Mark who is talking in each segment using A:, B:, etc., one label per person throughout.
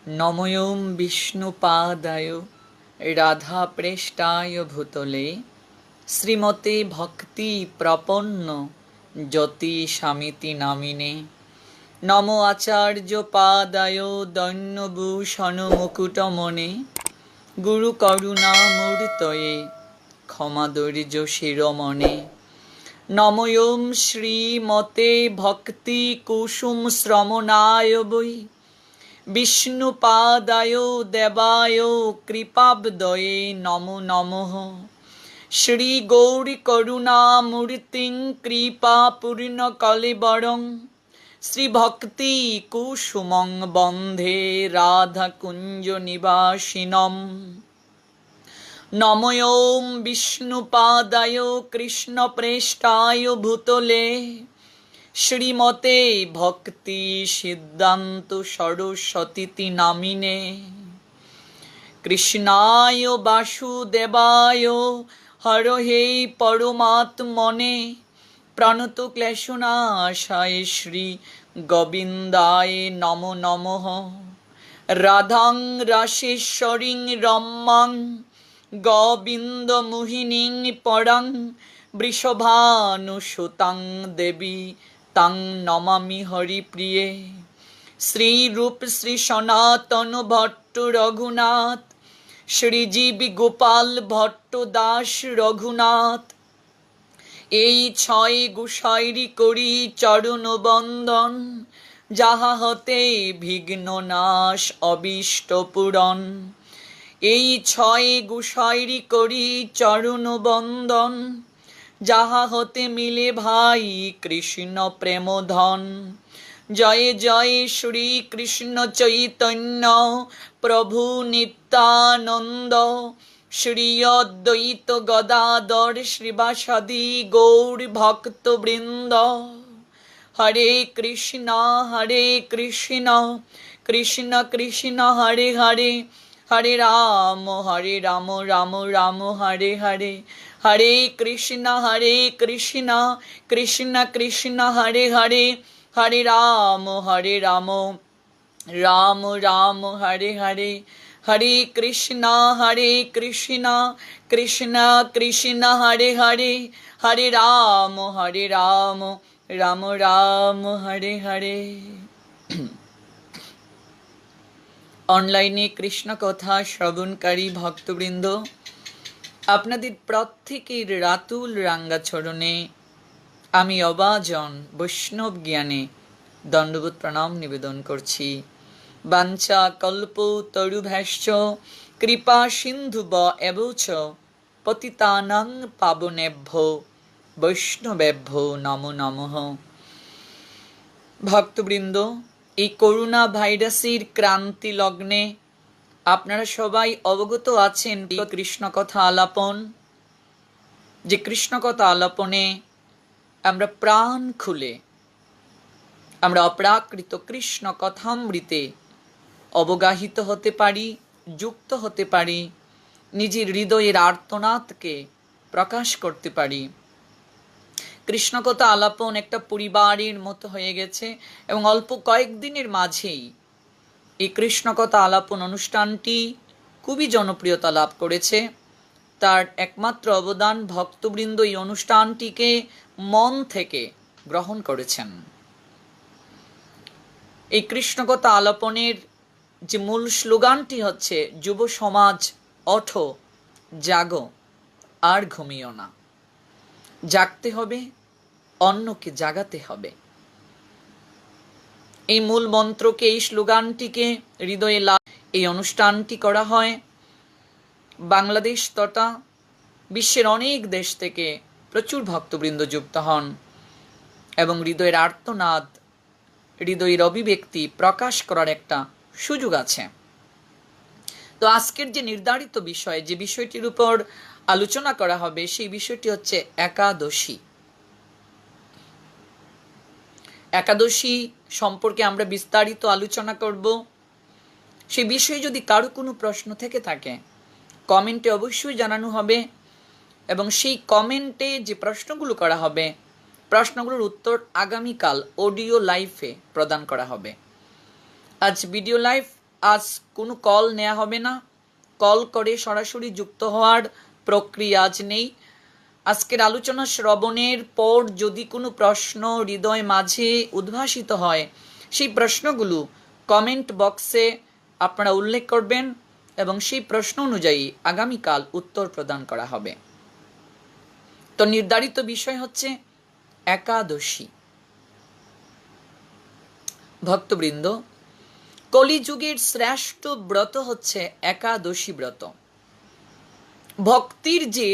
A: নময়ং বিষ্ণুপাদায় রাধাপ্রেষ্টায় ভূতলে শ্রীমতে ভক্তি প্রপন্ন যতি স্বামিতি নামিনে। নম আচার্য পাদায় দৈন্যভূষণ মুকুটমণে গুরু করুণা মূর্তয়ে ক্ষমাদৈর্য শিরোমণে। নময়ং শ্রীমতে ভক্তি কুসুম শ্রমণায় বৈ বিষ্ণুপাদায় দেবায় কৃপাব্দয়ে নমো নমঃ। শ্রী গৌরী করুণা মূর্তিং কৃপা পূর্ণ কলেবরং শ্রী ভক্তি কুসুমং বন্ধে রাধা কুঞ্জ নিবাসিনম। নময়ং বিষ্ণুপাদায় কৃষ্ণ প্রেষ্টায় ভূতলে শ্রীমতে ভক্তি সিদ্ধান্ত সরস্বতী নামিনে। কৃষ্ণায় বাসুদেবায় হরহে পরমাত্মনে প্রণত ক্লেশনাশায় শ্রী গোবিন্দায় নমো নমঃ। রাধাং রাসেশ্বরীং রম্যাং গোবিন্দ মোহিনীং পরং বৃষভানুসুতাং দেবী তং নমামি হরিপ্রিয়ে। শ্রীরূপ শ্রী সনাতন ভট্ট রঘুনাথ শ্রীজীব গোপাল ভট্ট দাস রঘুনাথ এই ছয় গোসাইরি করি চরণ বন্দন যাহা হতে বিঘ্ন নাশ অবিষ্ট পূরণ। এই ছয় গোসাইরি করি চরণ বন্দন যাহা হতে মিলে ভাই কৃষ্ণ প্রেম ধন। জয় জয় শ্রী কৃষ্ণ চৈতন্য প্রভু নিত্যানন্দ শ্রী অদ্বৈত গদাধর শ্রীবাসাদি গৌর ভক্তবৃন্দ। হরে কৃষ্ণ কৃষ্ণ কৃষ্ণ হরে হরে হরে রাম রাম রাম হরে হরে। হরে কৃষ্ণ কৃষ্ণ কৃষ্ণ হরে হরে হরে রাম রাম রাম হরে হরে। হরে কৃষ্ণ কৃষ্ণ কৃষ্ণ হরে হরে হরে রাম রাম রাম হরে হরে। অনলাইনে কৃষ্ণ কথা শ্রবণকারী ভক্তবৃন্দ, আপনাদের প্রত্যেকের রাতুল রাঙ্গা চরণে আমি অবাজন বৈষ্ণব জ্ঞানে দণ্ডবোধ প্রণাম নিবেদন করছি। বাঞ্ছা কল্প তরুভ্যাশ্চ কৃপা সিন্ধুব এবচ পতিতানাং পাবনেভ্যো বৈষ্ণবেভ্যো নমো নমঃ। ভক্তবৃন্দ, এই করোনা ভাইরাসের ক্রান্তি লগ্নে আপনারা সবাই অবগত আছেন কৃষ্ণ কথা আলাপন, যে কৃষ্ণ কথা আলাপনে আমরা প্রাণ খুলে আমরা অপ্রাকৃত কৃষ্ণ কথামৃতে অবগাহিত হতে পারি, যুক্ত হতে পারি, নিজের হৃদয়ের আর্তনাদকে প্রকাশ করতে পারি। কৃষ্ণ কথা আলাপন একটা পরিবারের মতো হয়ে গেছে এবং অল্প কয়েকদিনের মাঝেই এই কৃষ্ণ কথা আলাপন অনুষ্ঠানটি খুবই জনপ্রিয়তা লাভ করেছে। তার একমাত্র অবদান ভক্তবৃন্দ এই অনুষ্ঠানটিকে মন থেকে গ্রহণ করেছেন। এই কৃষ্ণ কথা আলাপনের যে মূল স্লোগানটি হচ্ছে, যুব সমাজ ওঠো জাগো আর ঘুমিও না। জাগতে হবে, অন্যকে জাগাতে হবে। এই মূল মন্ত্রকে, এই স্লোগানটিকে হৃদয়ে এই অনুষ্ঠানটি করা হয়। বাংলাদেশ তথা বিশ্বের অনেক দেশ থেকে প্রচুর ভক্তবৃন্দ যুক্ত হন এবং হৃদয়ের আর্তনাদ, হৃদয়ের অভিব্যক্তি প্রকাশ করার একটা সুযোগ আছে। তো আজকের যে নির্ধারিত বিষয়, যে বিষয়টির উপর আলোচনা করা হবে, সেই বিষয়টি হচ্ছে একাদশী। একাদশী সম্পর্কে আমরা বিস্তারিত আলোচনা করব। সেই বিষয়ে যদি কারো কোনো প্রশ্ন থেকে থাকে কমেন্টে অবশ্যই জানানো হবে এবং সেই কমেন্টে যে প্রশ্নগুলো করা হবে, প্রশ্নগুলোর উত্তর আগামীকাল অডিও লাইভে প্রদান করা হবে। আজ ভিডিও লাইভ আজ কোনো কল নেওয়া হবে না, কল করে সরাসরি যুক্ত হওয়ার প্রক্রিয়া আজ নেই। আজকের আলোচনা শ্রবণের পর যদি কোনো প্রশ্ন হৃদয় মাঝে উদ্ভাসিত হয়, সেই প্রশ্নগুলো কমেন্ট বক্সে আপনারা উল্লেখ করবেন এবং সেই প্রশ্ন অনুযায়ী আগামীকাল উত্তর প্রদান করা হবে। তো নির্ধারিত বিষয় হচ্ছে একাদশী। ভক্তবৃন্দ, কলিযুগের শ্রেষ্ঠ ব্রত হচ্ছে একাদশী ব্রত। ভক্তির যে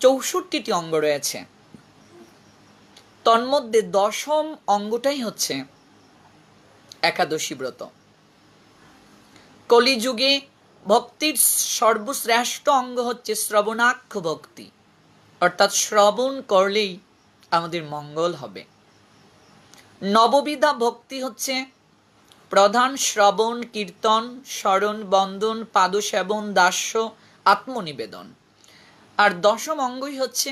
A: 64টি অঙ্গ রয়েছে, তন্মধ্যে 10ম অঙ্গটাই হচ্ছে একাদশী ব্রত। কলিযুগে ভক্তির সর্বশ্রেষ্ঠ অঙ্গ হচ্ছে শ্রবণাক্ষ ভক্তি, অর্থাৎ শ্রবণ করলেই আমাদের মঙ্গল হবে। নববিধা ভক্তি হচ্ছে প্রধান শ্রবণ, কীর্তন, স্মরণ, বন্দন, পাদসেবন, দাস্য, আত্মনিবেদন। আর 10ম অঙ্গই হচ্ছে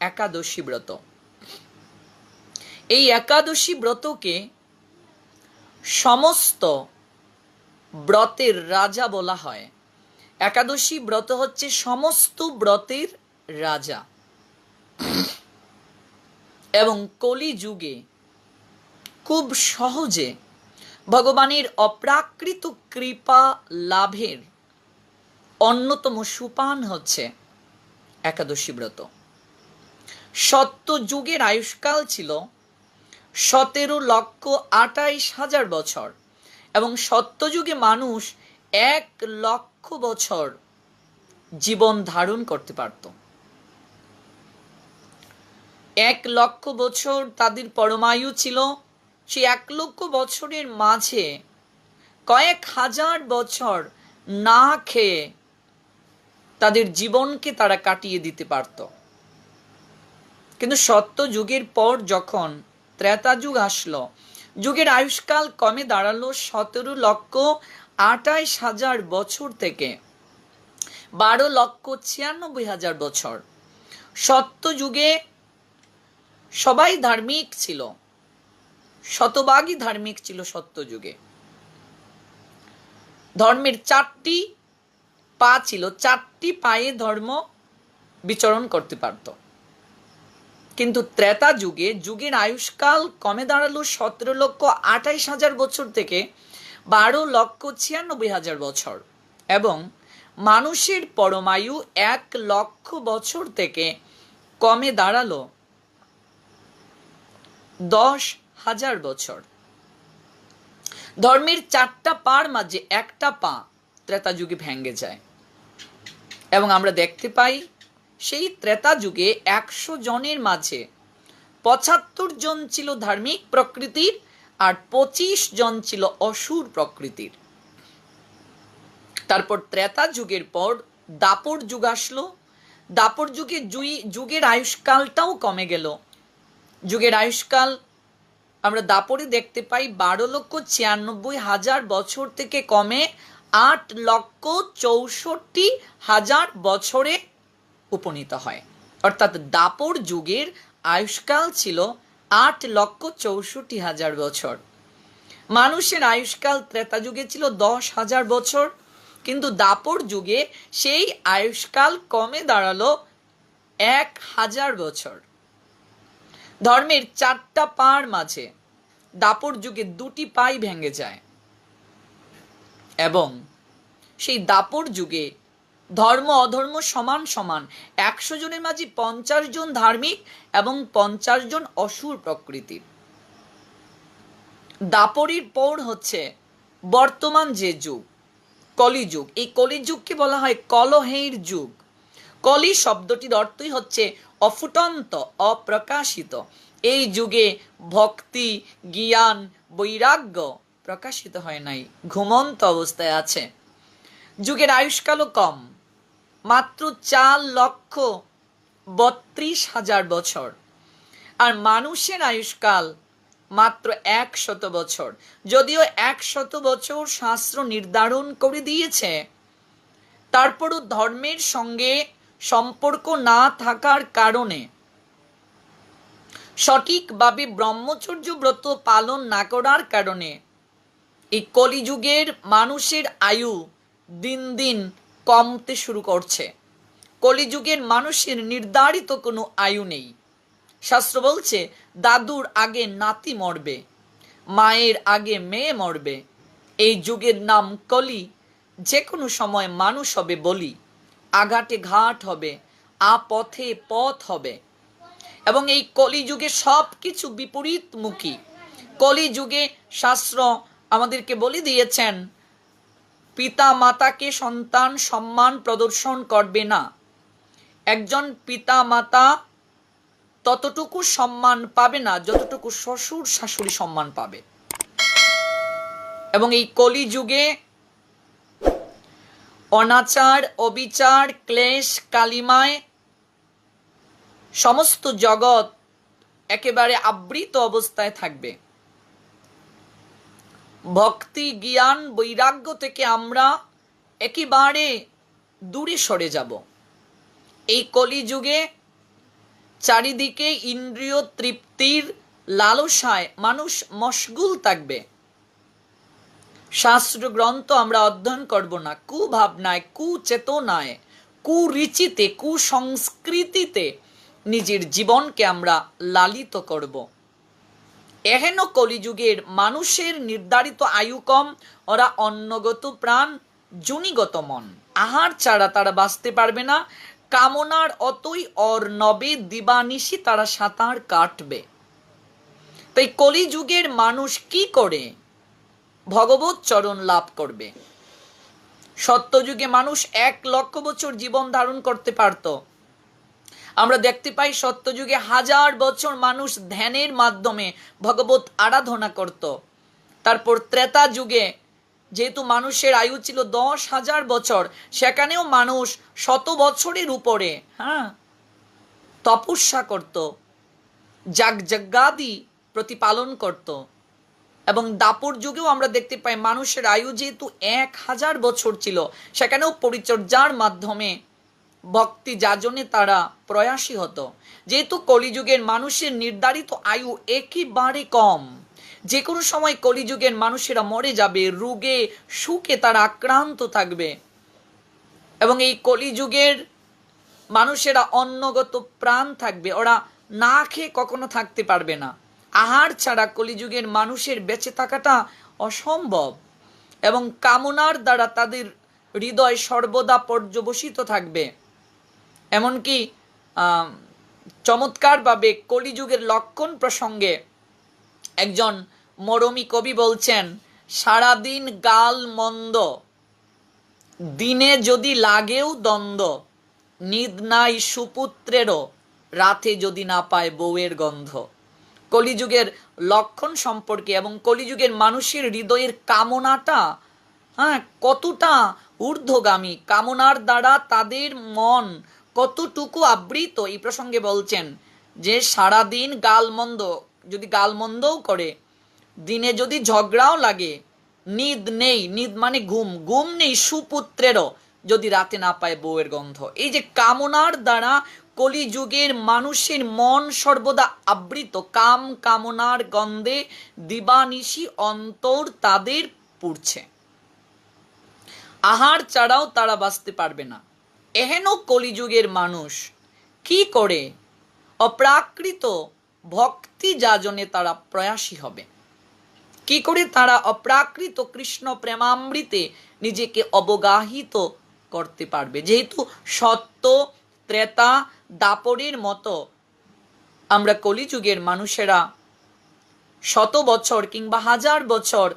A: একাদশী ব্রত। এই একাদশী ব্রতকে সমস্ত ব্রতের রাজা বলা হয়। একাদশী ব্রত হচ্ছে সমস্ত ব্রতের রাজা। এবং কলিযুগে খুব সহজে ভগবানের অপ্রাকৃত কৃপা লাভের অন্যতম সোপান হচ্ছে একাদশী ব্রত। সত্যযুগের আয়ুষ্কাল ছিল 17,28,000 বছর এবং সত্যযুগে মানুষ 1,00,000 বছর জীবন ধারণ করতে পারত। 1,00,000 বছর তাদের পরমায়ু ছিল। সেই 1,00,000 বছরের মাঝে কয়েক হাজার বছর না খেয়ে তাদের জীবনকে তারা কাটিয়ে দিতে পারত। কিন্তু সত্যযুগের পর যখন ত্রেতা যুগ আসলো, যুগের আয়ুষ্কাল কমে দাঁড়ালো 17,28,000 বছর থেকে 12,96,000 বছর। সত্যযুগে সবাই ধার্মিক ছিল, শতভাগই ধার্মিক ছিল সত্যযুগে। ধর্মের 4টি পা ছিল, 4টি পায়ে ধর্ম বিচরণ করতে পারত। কিন্তু ত্রেতা যুগে যুগের আয়ুষ্কাল কমে দাঁড়ালো 17,28,000 বছর থেকে 12,96,000 বছর এবং মানুষের পরমায়ু 1,00,000 বছর থেকে কমে দাঁড়ালো 10,000 বছর। ধর্মের 4টা পার মাঝে একটা পা ত্রেতা যুগে ভেঙে যায় এবং আমরা দেখতে পাই সেই ত্রেতা যুগে 100 জনের মাঝে 75 জন ছিল ধার্মিক প্রকৃতির আর 25 জন ছিল অসুর প্রকৃতির। তারপর ত্রেতা যুগের পর দাপর যুগ আসলো। দাপর যুগে যুগের আয়ুষ্কালটাও কমে গেল। যুগের আয়ুষ্কাল আমরা দাপরে দেখতে পাই 12,96,000 বছর থেকে কমে 8,64,000 বছরে উপনীত হয়। অর্থাৎ দাপর যুগের আয়ুষ্কাল ছিল 8,64,000 বছর। মানুষের আয়ুষ্কাল ত্রেতা যুগে ছিল 10,000 বছর, কিন্তু দাপর যুগে সেই আয়ুষ্কাল কমে দাঁড়ালো 1,000 বছর। ধর্মের 4টা পার মাঝে দাপর যুগে 2টি পাই ভেঙে যায় এবং সেই দাপর যুগে ধর্ম অধর্ম সমান সমান। 100 জনের মাঝে 50 জন ধার্মিক এবং 50 জন অসুর প্রকৃতির। দাপরের পর হচ্ছে বর্তমান যে যুগ, কলিযুগ। এই কলিযুগকে বলা হয় কলহের যুগ। কলি শব্দটির অর্থই হচ্ছে অফুটন্ত, অপ্রকাশিত। এই যুগে ভক্তি, জ্ঞান, বৈরাগ্য প্রকাশিত হয় নাই, ঘুমন্ত অবস্থায় আছে। যুগের আয়ুষ্কালও কম, মাত্র 4,32,000 বছর। আর মানুষের আয়ুষ্কাল মাত্র 100 বছর। যদিও 100 বছর শাস্ত্র নির্ধারণ করে দিয়েছে, তারপরও ধর্মের সঙ্গে সম্পর্ক না থাকার কারণে, সঠিকভাবে ব্রহ্মচর্য ব্রত পালন না করার কারণে এই কলিযুগের মানুষের আয়ু দিন দিন কমতে শুরু করছে। কলিযুগের মানুষের নির্ধারিত কোনো আয়ু নেই। শাস্ত্র বলছে দাদুর আগে নাতি মরবে, মায়ের আগে মেয়ে মরবে। এই যুগের নাম কলি। যে কোনো সময় মানুষ হবে বলি, আঘাটে ঘাট হবে, আপথে পথ হবে। এবং এই কলিযুগে সব কিছু বিপরীতমুখী। কলিযুগে শাস্ত্র আমাদেরকে বলে দিয়েছেন পিতা মাতাকে সন্তান সম্মান প্রদর্শন করবে না। একজন পিতা মাতা ততটুকু সম্মান পাবে না যতটুকু শ্বশুর শাশুড়ি সম্মান পাবে। এবং এই কলিযুগে অনাচার, অবিচার, ক্লেশ, কালিমায় সমস্ত জগৎ একেবারে আবৃত অবস্থায় থাকবে। ভক্তি, জ্ঞান, বৈরাগ্য থেকে আমরা একেবারে দূরে সরে যাব। এই কলিযুগে চারিদিকে ইন্দ্রিয় তৃপ্তির লালসায় মানুষ মশগুল থাকবে। শাস্ত্র গ্রন্থ আমরা অধ্যয়ন করব না। কুভাবনায়, কুচেতনায়, কুরুচিতে, কুসংস্কৃতিতে নিজের জীবনকে আমরা লালিত করব। এহেন কলিযুগের মানুষের নির্ধারিত আয়ু কম। ওরা অন্নগত প্রাণ, জুনিগত মন। আহার ছাড়া তারা বাঁচতে পারবে না। কামনার অতই অর্ণবে দিবানিশি তারা সাঁতার কাটবে। তাই কলিযুগের মানুষ কি করে ভগবত চরণ লাভ করবে? সত্যযুগে মানুষ 1,00,000 বছর জীবন ধারণ করতে পারত। আমরা দেখতে পাই সত্যযুগে 1000 বছর মানুষ ধ্যানের মাধ্যমে ভগবত আরাধনা করত। তারপর ত্রেতা যুগে যেহেতু মানুষের আয়ু ছিল 10,000 বছর, সেখানেও মানুষ 100 বছরের উপরে তপস্যা করত, যাগযজ্ঞাদি প্রতিপালন করত। এবং দাপর যুগেও আমরা দেখতে পাই মানুষের আয়ু যেহেতু 1000 বছর ছিল, সেখানেও পরিচর্যার মাধ্যমে ভক্তি যাজনে তারা প্রয়াসী হতো। যেহেতু কলিযুগের মানুষের নির্ধারিত আয়ু একেবারে কম, যে কোনো সময় কলিযুগের মানুষেরা মরে যাবে, রোগে সুখে তারা আক্রান্ত থাকবে। এবং এই কলিযুগের মানুষেরা অন্নগত প্রাণ থাকবে, ওরা না খেয়ে কখনো থাকতে পারবে না। আহার ছাড়া কলিযুগের মানুষের বেঁচে থাকাটা অসম্ভব। এবং কামনার দ্বারা তাদের হৃদয় সর্বদা পর্যবসিত থাকবে। এমনকি চমৎকারভাবে কলিযুগের লক্ষণ প্রসঙ্গে একজন মরমী কবি বলছেন, সারাদিন গাল মন্দ, দিনে যদি লাগেও দ্বন্দ্ব, নিদ নাই সুপুত্রেরও, রাতে যদি না পায় বউয়ের গন্ধ। কলিযুগের লক্ষণ সম্পর্কে এবং কলিযুগের মানুষের হৃদয়ের কামনাটা কতটা ঊর্ধ্বগামী, কামনার দ্বারা তাদের মন কতটুকু আবৃত, এই প্রসঙ্গে বলছেন যে সারাদিন গালমন্দ, যদি গালমন্দও করে, দিনে যদি ঝগড়াও লাগে, নিদ নেই, নিদ মানে ঘুম, ঘুম নেই সুপুত্রেরও, যদি রাতে না পায় বউয়ের গন্ধ। এই যে কামনার দ্বারা কলিযুগের মানুষের মন সর্বদা আবৃত, কাম কামনার গন্ধে দিবানিশি অন্তর তাদের পুড়ছে। আহার ছাড়াও তারা বাঁচতে পারবে না। এহেন কলিযুগের মানুষ কি করে অপ্রাকৃত ভক্তি যাজনে তারা প্রয়াসী হবে? কি করে তারা অপ্রাকৃত কৃষ্ণ প্রেমামৃতে নিজেকে অবগাহিত করতে পারবে? যেহেতু সত্য, ত্রেতা, দাপরের মতো আমরা কলিযুগের মানুষেরা 100 বছর কিংবা 1000 বছর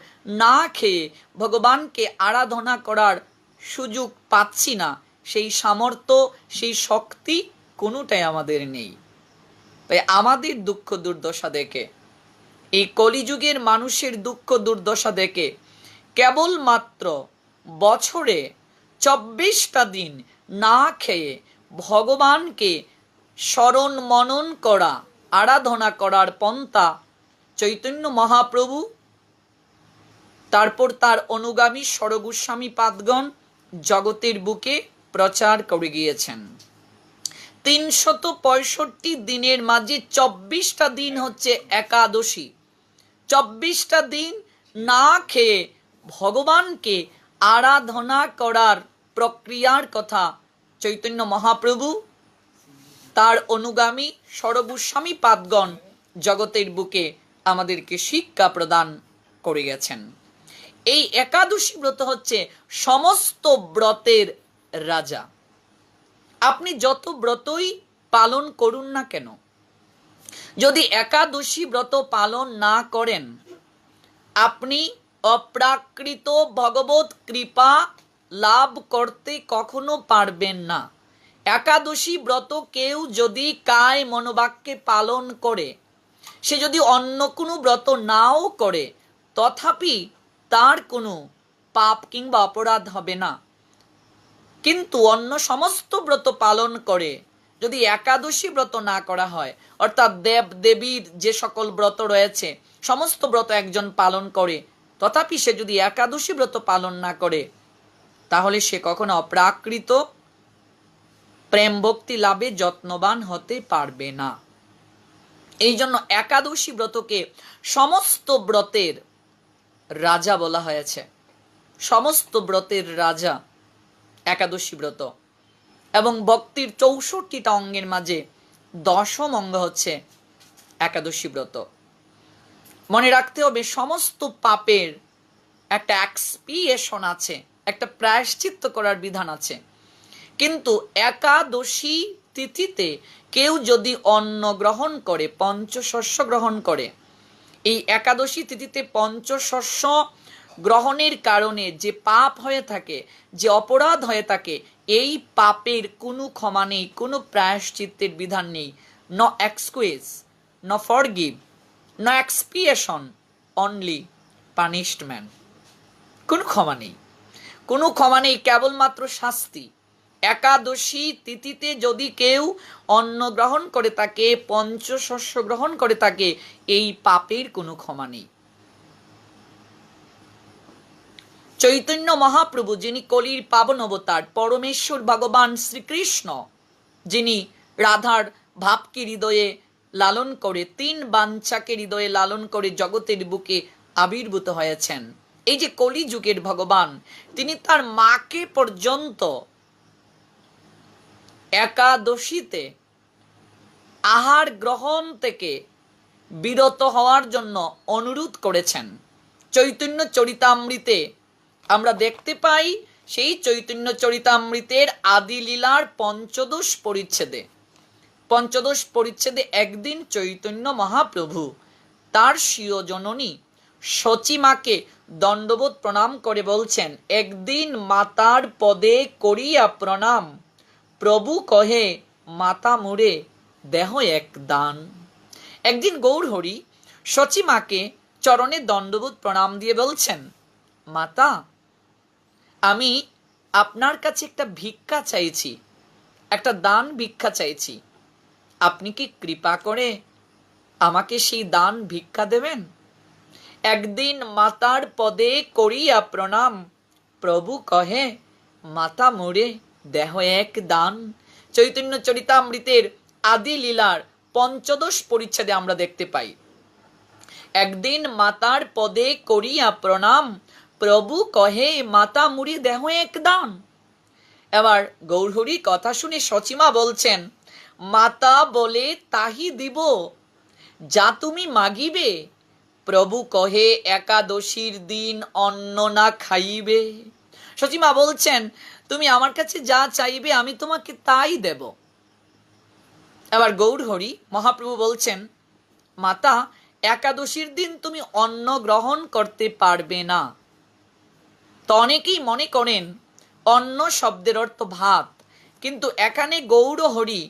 A: না খেয়ে ভগবানকে আরাধনা করার সুযোগ পাচ্ছি না, সেই সামর্থ্য, সেই শক্তি কোনোটাই আমাদের নেই। তাই আমাদের দুঃখ দুর্দশা দেখে, এই কলিযুগের মানুষের দুঃখ দুর্দশা দেখে কেবলমাত্র বছরে 24টা দিন না খেয়ে ভগবানকে স্মরণ মনন করা, আরাধনা করার পন্থা চৈতন্য মহাপ্রভু, তারপর তার অনুগামী ষড়গোস্বামী পাদগণ জগতের বুকে প্রচার করে গিয়েছেন। 365 দিনের মাঝে 24টা দিন হচ্ছে একাদশী। 24টা দিন না খেয়ে ভগবানকে আরাধনা করার প্রক্রিয়ার কথা চৈতন্য মহাপ্রভু তার অনুগামী সর্বস্বামী পাদগণ জগতের বুকে আমাদেরকে শিক্ষা প্রদান করে গেছেন। এই একাদশী ব্রত হচ্ছে সমস্ত ব্রতের রাজা। আপনি যত ব্রতই পালন করুন না কেন, যদি একাদশী ব্রত পালন না করেন, আপনি অপ্রাকৃত ভগবত কৃপা লাভ করতে কখনো পারবেন না। একাদশী ব্রত কেউ যদি কায় মনোবাক্যে পালন করে, সে যদি অন্য কোনো ব্রত নাও করে, তথাপি তার কোনো পাপ কিংবা অপরাধ হবে না। কিন্তু অন্য সমস্ত ব্রত পালন করে যদি একাদশী ব্রত না করা হয়, অর্থাৎ দেব দেবীর যে সকল ব্রত রয়েছে সমস্ত ব্রত একজন পালন করে, তথাপি সে যদি একাদশী ব্রত পালন না করে, তাহলে সে কখনো অপ্রাকৃত প্রেম ভক্তি লাভে যত্নবান হতে পারবে না। এই জন্য একাদশী ব্রতকে সমস্ত ব্রতের রাজা বলা হয়েছে। সমস্ত ব্রতের রাজা একাদশী ব্রত, এবং ভক্তির 64টা অঙ্গের মাঝে 10ম অঙ্গ হচ্ছে একাদশী ব্রত। মনে রাখতে হবে, সমস্ত পাপের একটা এক্সপিয়েশন আছে, একটা প্রায়শ্চিত্ত করার বিধান আছে। কিন্তু একাদশী তিথিতে কেউ যদি অন্ন গ্রহণ করে, পঞ্চশস্য গ্রহণ করে, এই একাদশী তিথিতে পঞ্চশস্য গ্রহণের কারণে যে পাপ হয়ে থাকে, যে অপরাধ হয়ে থাকে, এই পাপের কোনো ক্ষমা নেই, কোনো প্রায়শ্চিত্তের বিধান নেই। No excuse, no forgive, no expiation, only punishment. কোনো ক্ষমা নেই, কোনো ক্ষমা নেই, কেবলমাত্র শাস্তি। একাদশী তিথিতে যদি কেউ অন্ন গ্রহণ করে থাকে, পঞ্চশস্য গ্রহণ করে থাকে, এই পাপের কোনো ক্ষমা নেই। চৈতন্য মহাপ্রভু, যিনি কলির পাবন অবতার, পরমেশ্বর ভগবান শ্রীকৃষ্ণ, যিনি রাধার ভাবকে হৃদয়ে লালন করে, 3 বাঞ্ছাকে হৃদয়ে লালন করে জগতের বুকে আবির্ভূত হয়েছেন, এই যে কলিযুগের ভগবান, তিনি তার মাকে পর্যন্ত একাদশীতে আহার গ্রহণ থেকে বিরত হওয়ার জন্য অনুরোধ করেছেন। চৈতন্য চরিতামৃতে আমরা দেখতে পাই, সেই চৈতন্য চরিতামৃতের আদি লীলার পঞ্চদশ পরিচ্ছেদে একদিন চৈতন্য মহাপ্রভু তার স্বীয় জননী সচিমাকে দণ্ডবোধ প্রণাম করে বলছেন, একদিন মাতার পদে করিয়া প্রণাম, প্রভু কহে মাতা মোরে দেহ এক দান। একদিন গৌরহরি সচিমাকে চরণে দণ্ডবোধ প্রণাম দিয়ে বলছেন, মাতা, আমি আপনার কাছে একটা ভিক্ষা চাইছি, একটা দান ভিক্ষা চাইছি, আপনি কি কৃপা করে আমাকে সেই দান ভিক্ষা দেবেন? একদিন মাতার পদে করিয়া প্রণাম, প্রভু কহে মাতা মোরে দেহ এক দান। চৈতন্য চরিতামৃতের আদি লীলার পঞ্চদশ পরিচ্ছেদে আমরা দেখতে পাই, একদিন মাতার পদে করিয়া প্রণাম, প্রভু কহে মাতা মুড়ি দেহ এক দান। এবার গৌরহরি কথা শুনে সচিমা বলছেন, মাতা বলে তাহি দিব, যা তুমি মাগিবে, প্রভু কহে একাদশীর দিন অন্ন না খাইবে। সচিমা বলছেন, তুমি আমার কাছে যা চাইবে আমি তোমাকে তাই দেব। এবার গৌরহরি মহাপ্রভু বলছেন, মাতা, একাদশীর দিন তুমি অন্ন গ্রহণ করতে পারবে না। তো অনেকেই মনে করেন অন্ন শব্দের অর্থ ভাত, কিন্তু এখানে গৌরহরি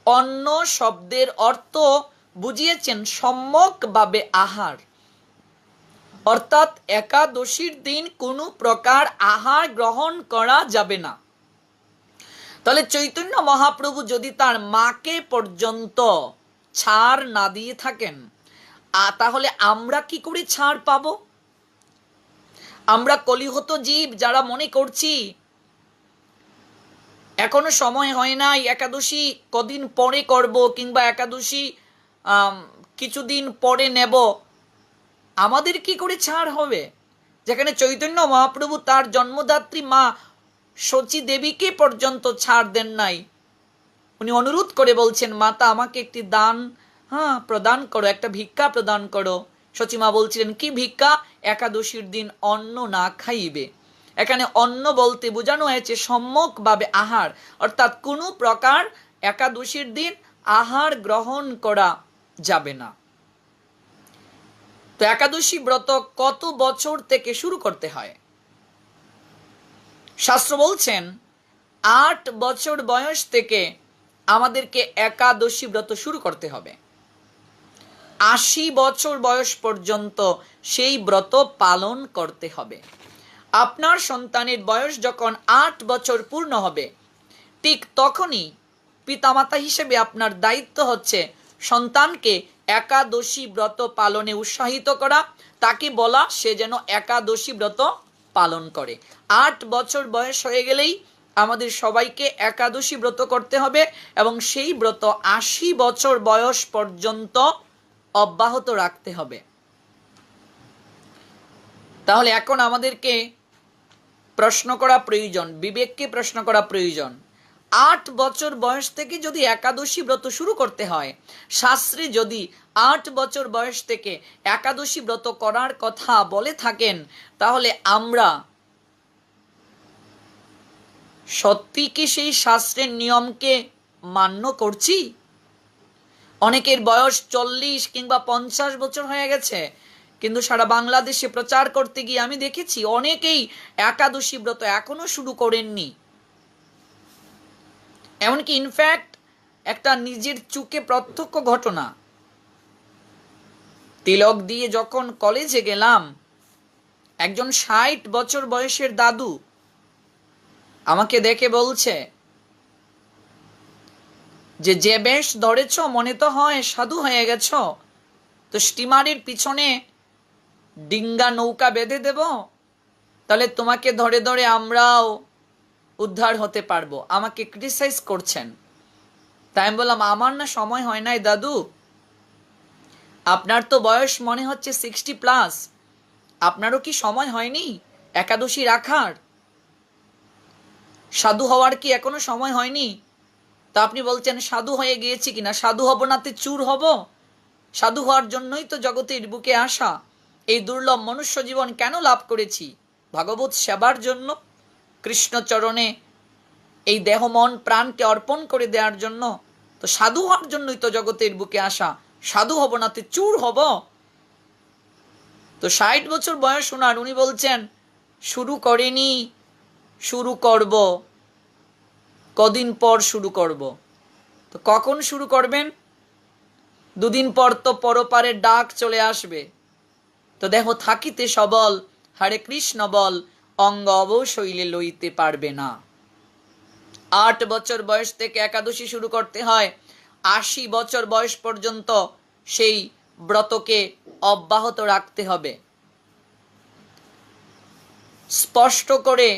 A: অন্ন শব্দের অর্থ বুঝিয়েছেন সম্যকভাবে আহার, অর্থাৎ একাদশীর দিন কোনো প্রকার আহার গ্রহণ করা যাবে না। তাহলে চৈতন্য মহাপ্রভু যদি তার মাকে পর্যন্ত ছাড় না দিয়ে থাকেন, তাহলে আমরা কি করে ছাড় পাবো? আমরা কলিহত জীব যারা মনে করছি এখনো সময় হয় নাই, একাদশী কদিন পরে করব, কিংবা একাদশী কিছুদিন পরে নেব, আমাদের কি করে ছাড় হবে? যেখানে চৈতন্য মহাপ্রভু তার জন্মদাত্রী মা শচী দেবীকে পর্যন্ত ছাড় দেন নাই। উনি অনুরোধ করে বলছেন, মাতা আমাকে একটি দান প্রদান করো, একটা ভিক্ষা প্রদান করো। শচীমা বলছিলেন, কি ভিক্ষা? একাদশীর দিন অন্ন না খাইবে। এখানে অন্ন বলতে বোঝানো হয়েছে সম্যকভাবে আহার, অর্থাৎ কোনো প্রকার একাদশীর দিন আহার গ্রহণ করা যাবে না। তো একাদশী ব্রত কত বছর থেকে শুরু করতে হয়? শাস্ত্র বলছেন 8 বছর বয়স থেকে আমাদেরকে একাদশী ব্রত শুরু করতে হবে। 80 বছর বয়স পর্যন্ত সেই ব্রত পালন করতে হবে। আপনার সন্তানের বয়স যখন 8 বছর পূর্ণ হবে, ঠিক তখনই পিতামাতা হিসেবে আপনার দায়িত্ব হচ্ছে সন্তানকে একাদশী ব্রত পালনে উৎসাহিত করা, তাকে বলা সে যেন একাদশী ব্রত পালন করে। 8 বছর বয়স হয়ে গেলেই আমাদের সবাইকে একাদশী ব্রত করতে হবে এবং সেই ব্রত 80 বছর বয়স পর্যন্ত অব্যাহত রাখতে হবে। তাহলে এখন আমাদেরকে প্রশ্ন করা প্রয়োজন, বিবেককে প্রশ্ন করা প্রয়োজন, 8 বছর বয়স থেকে যদি একাদশী ব্রত শুরু করতে হয়, শাস্ত্রে যদি 8 বছর বয়স থেকে একাদশী ব্রত করার কথা বলে থাকেন, তাহলে আমরা সত্যি কি সেই শাস্ত্রের নিয়মকে মান্য করছি? অনেকের বয়স 40 কিংবা 50 বছর হয়ে গেছে, কিন্তু সারা বাংলাদেশে প্রচার করতে গিয়ে আমি দেখেছি অনেকেই একাদশী ব্রত এখনো শুরু করেননি। এমনকি ইনফ্যাক্ট একটা নিজের চোখে প্রত্যক্ষ ঘটনা, তিলক দিয়ে যখন কলেজে গেলাম, একজন 60 বছর বয়সের দাদু আমাকে দেখে বলছে যে বেশ ধরেছ, মনে তো হয় সাধু হয়ে গেছ, তো স্টিমারের পিছনে ডিঙ্গা নৌকা বেঁধে দেব, তাহলে তোমাকে ধরে ধরে আমরাও উদ্ধার হতে পারবো। আমাকে ক্রিটিসাইজ করছেন। তাই আমি বললাম, আমার না সময় হয় নাই দাদু, আপনার তো বয়স মনে হচ্ছে 60+, আপনারও কি সময় হয়নি একাদশী রাখার? সাধু হওয়ার কি এখনো সময় হয়নি? তা আপনি বলছেন সাধু হয়ে গিয়েছি কিনা? সাধু হব নাতে চুর হব? সাধু হওয়ার জন্যই তো জগতের বুকে আসা। এই দুর্লভ মনুষ্য জীবন কেন লাভ করেছি? ভগবত সেবার জন্য, কৃষ্ণচরণে এই দেহ মন প্রাণকে অর্পণ করে দেওয়ার জন্য। তো সাধু হওয়ার জন্যই তো জগতের বুকে আসা। সাধু হব নাতে চুর হব? তো 60 বছর বয়স ওনার, উনি বলছেন শুরু করেনি, শুরু করব, কদিন পর শুরু করব। তো কখন শুরু করবেন? 2 দিন পর তো পরপারের ডাক চলে আসবে। তো দেহ থাকিতে সবল, হরে কৃষ্ণ বল, অঙ্গ অবশৈলে লইতে পারবে না। 8 বছর বয়স থেকে একাদশী শুরু করতে হয়, 80 বছর বয়স পর্যন্ত সেই ব্রতকে অব্যাহত রাখতে হবে। স্পষ্ট করে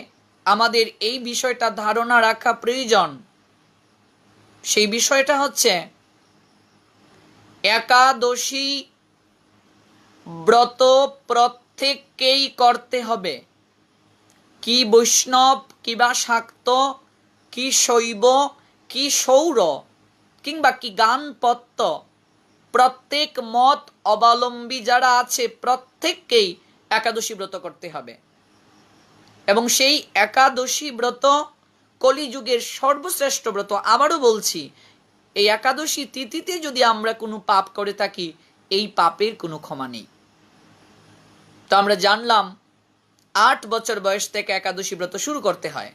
A: আমাদের এই বিষয়টা ধারণা রাখা প্রয়োজন। সেই বিষয়টা হচ্ছে একাদশী ব্রত প্রত্যেককেই করতে হবে। কি বৈষ্ণব, কিবা শাক্ত, কি শৈব, কি সৌর, কিংবা কি গানপত্য, প্রত্যেক মত অবলম্বী যারা আছে প্রত্যেককেই একাদশী ব্রত করতে হবে। এবং সেই একাদশী ব্রত কলিযুগের সর্বশ্রেষ্ঠ ব্রত। আবারও বলছি, এই একাদশী তিথিতে যদি আমরা কোনো পাপ করে থাকি, এই পাপের কোনো ক্ষমা নেই। তো আমরা জানলাম 8 বছর বয়স থেকে একাদশী ব্রত শুরু করতে হয়।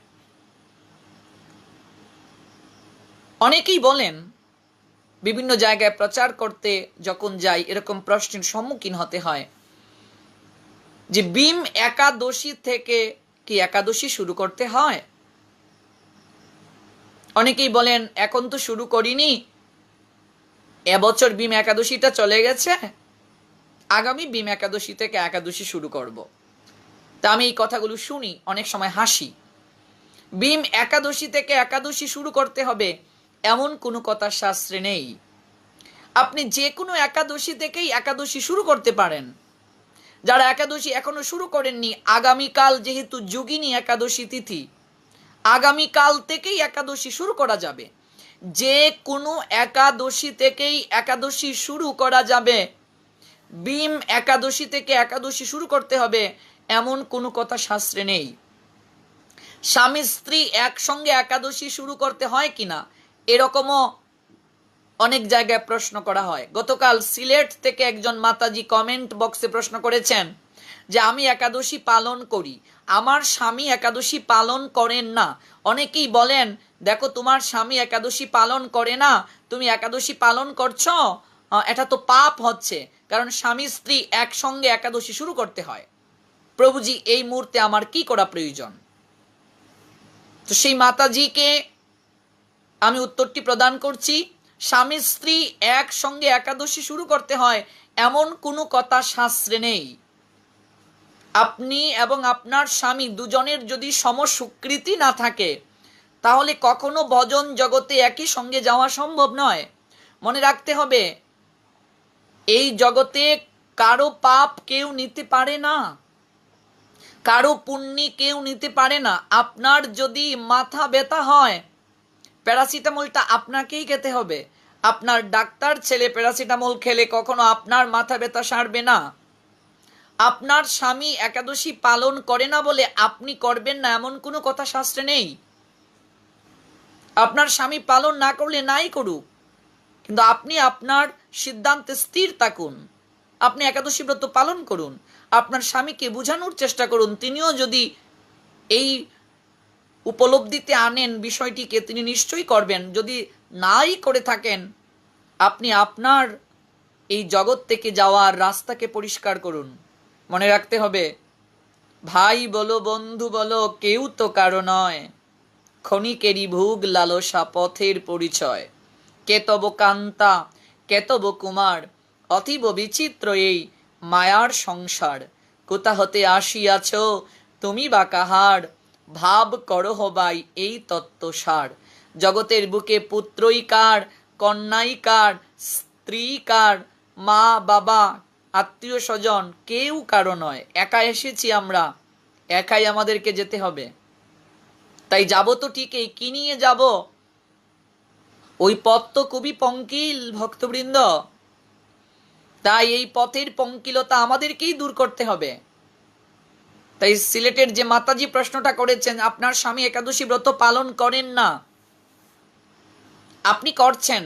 A: অনেকেই বলেন, বিভিন্ন জায়গায় প্রচার করতে যখন যাই এরকম প্রশ্নের সম্মুখীন হতে হয় যে ভীম একাদশী থেকে কি একাদশী শুরু করতে হয়? অনেকেই বলেন এখন তো শুরু করিনি, এবছর ভীম একাদশীটা চলে গেছে, আগামী ভীম একাদশী থেকে একাদশী শুরু করব। তা আমি এই কথাগুলো শুনি, অনেক সময় হাসি। ভীম একাদশী থেকে একাদশী শুরু করতে হবে এমন কোনো কথা শাস্ত্রে নেই। আপনি যে কোনো একাদশী থেকেই একাদশী শুরু করতে পারেন। যারা একাদশী এখনো শুরু করেননি, আগামীকাল যেহেতু যোগিনী একাদশী তিথি, আগামীকাল থেকেই একাদশী শুরু করা যাবে। যে কোনো একাদশী থেকেই একাদশী শুরু করা যাবে। ভীম একাদশী থেকে একাদশী শুরু করতে হবে এমন কোনো কথা শাস্ত্রে নেই। স্বামী স্ত্রী একসঙ্গে একাদশী শুরু করতে হয় কিনা এরকমও অনেক জায়গায় প্রশ্ন করা হয়। গতকাল সিলেট থেকে একজন মাতাজি কমেন্ট বক্সে প্রশ্ন করেছেন যে আমি একাদশী পালন করি, আমার স্বামী একাদশী পালন করেন না। অনেকেই বলেন দেখো তোমার স্বামী একাদশী পালন করে না, তুমি একাদশী পালন করছো, এটা তো পাপ হচ্ছে, কারণ স্বামী স্ত্রী একসঙ্গে একাদশী শুরু করতে হয়। প্রভুজি এই মুহূর্তে আমার কি করা প্রয়োজন? তো সেই মাতাজিকে আমি উত্তরটি প্রদান করছি। স্বামী স্ত্রী একসঙ্গে একাদশী শুরু করতে হয় এমন কোনো কথা শাস্ত্রে নেই। আপনি এবং আপনার স্বামী দুজনের যদি সমস্বীকৃতি না থাকে তাহলে কখনো ভজন জগতে একই সঙ্গে যাওয়া সম্ভব নয়। মনে রাখতে হবে, এই জগতে কারো পাপ কেউ নিতে পারে না, কারো পুণ্য কেউ নিতে পারে না। আপনার যদি মাথা ব্যথা হয়, প্যারাসিটামলটা আপনাকেই খেতে হবে। আপনার ডাক্তার ছেলে প্যারাসিটামল খেলে কখনো আপনার মাথা ব্যথা সারবে না। আপনার স্বামী একাদশী পালন করে না বলে আপনি করবেন না এমন কোনো কথা শাস্ত্রে নেই। আপনার স্বামী পালন না করলে নাই করুক, কিন্তু আপনি আপনার সিদ্ধান্তে স্থির থাকুন। আপনি একাদশী ব্রত পালন করুন, আপনার স্বামীকে বোঝানোর চেষ্টা করুন। তিনিও যদি এই উপলব্ধিতে আনেন বিষয়টিকে, তিনি নিশ্চয়ই করবেন। যদি নাই করে থাকেন, আপনি আপনার এই জগৎ থেকে যাওয়ার রাস্তাকে পরিষ্কার করুন। মনে রাখতে হবে, ভাই বলো বন্ধু বলো কেউ তো কারো নয়, ক্ষণিকেরই ভোগ লালসা পথের পরিচয়। কেতব কান্তা কেতব কুমার, অতীব বিচিত্র এই মায়ার সংসার। কোথা হতে আসিয়াছ তুমি বা কাহার, ভাব করহ ভাই এই তত্ত্বসার। জগতের বুকে পুত্রই কার, কন্যাই কার, স্ত্রী কার, মা বাবা আত্মীয় স্বজন কেউ কারো নয়। একা এসেছি আমরা, একাই আমাদেরকে যেতে হবে। তাই যাব তো ঠিকই, কি নিয়ে যাব? ওই পথ তো খুবই পঙ্কিল ভক্তবৃন্দ। তাই এই পথের পঙ্কিলতা আমাদেরকেই দূর করতে হবে। তাই সিলেটের যে মাতাজি প্রশ্নটা করেছেন, আপনার স্বামী একাদশী ব্রত পালন করেন না, আপনি করছেন,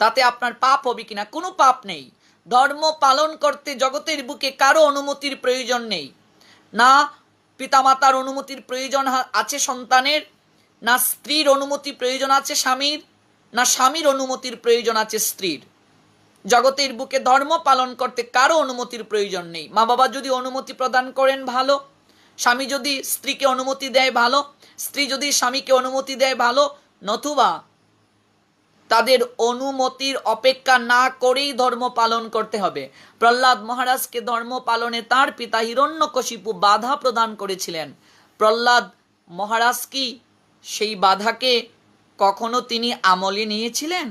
A: তাতে আপনার পাপ হবে কিনা? কোনো পাপ নেই। ধর্ম পালন করতে জগতের বুকে কারো অনুমতির প্রয়োজন নেই। না পিতামাতার অনুমতির প্রয়োজন আছে সন্তানের, না স্ত্রীর অনুমতি প্রয়োজন আছে স্বামীর, না স্বামীর অনুমতির প্রয়োজন আছে স্ত্রীর। জগতের বুকে ধর্ম পালন করতে কারো অনুমতির প্রয়োজন নেই। মা বাবা যদি অনুমতি প্রদান করেন ভালো, স্বামী যদি স্ত্রীকে অনুমতি দেয় ভালো, স্ত্রী যদি স্বামীকে অনুমতি দেয় ভালো, নতুবা তাদের অনুমতির অপেক্ষা না করেই ধর্ম পালন করতে হবে। প্রহ্লাদ মহারাজকে ধর্ম পালনে তার পিতা হিরণ্যকশিপু বাধা প্রদান করেছিলেন। প্রহ্লাদ মহারাজ কি সেই বাধাকে কখনো তিনি আমলে নিয়েছিলেন?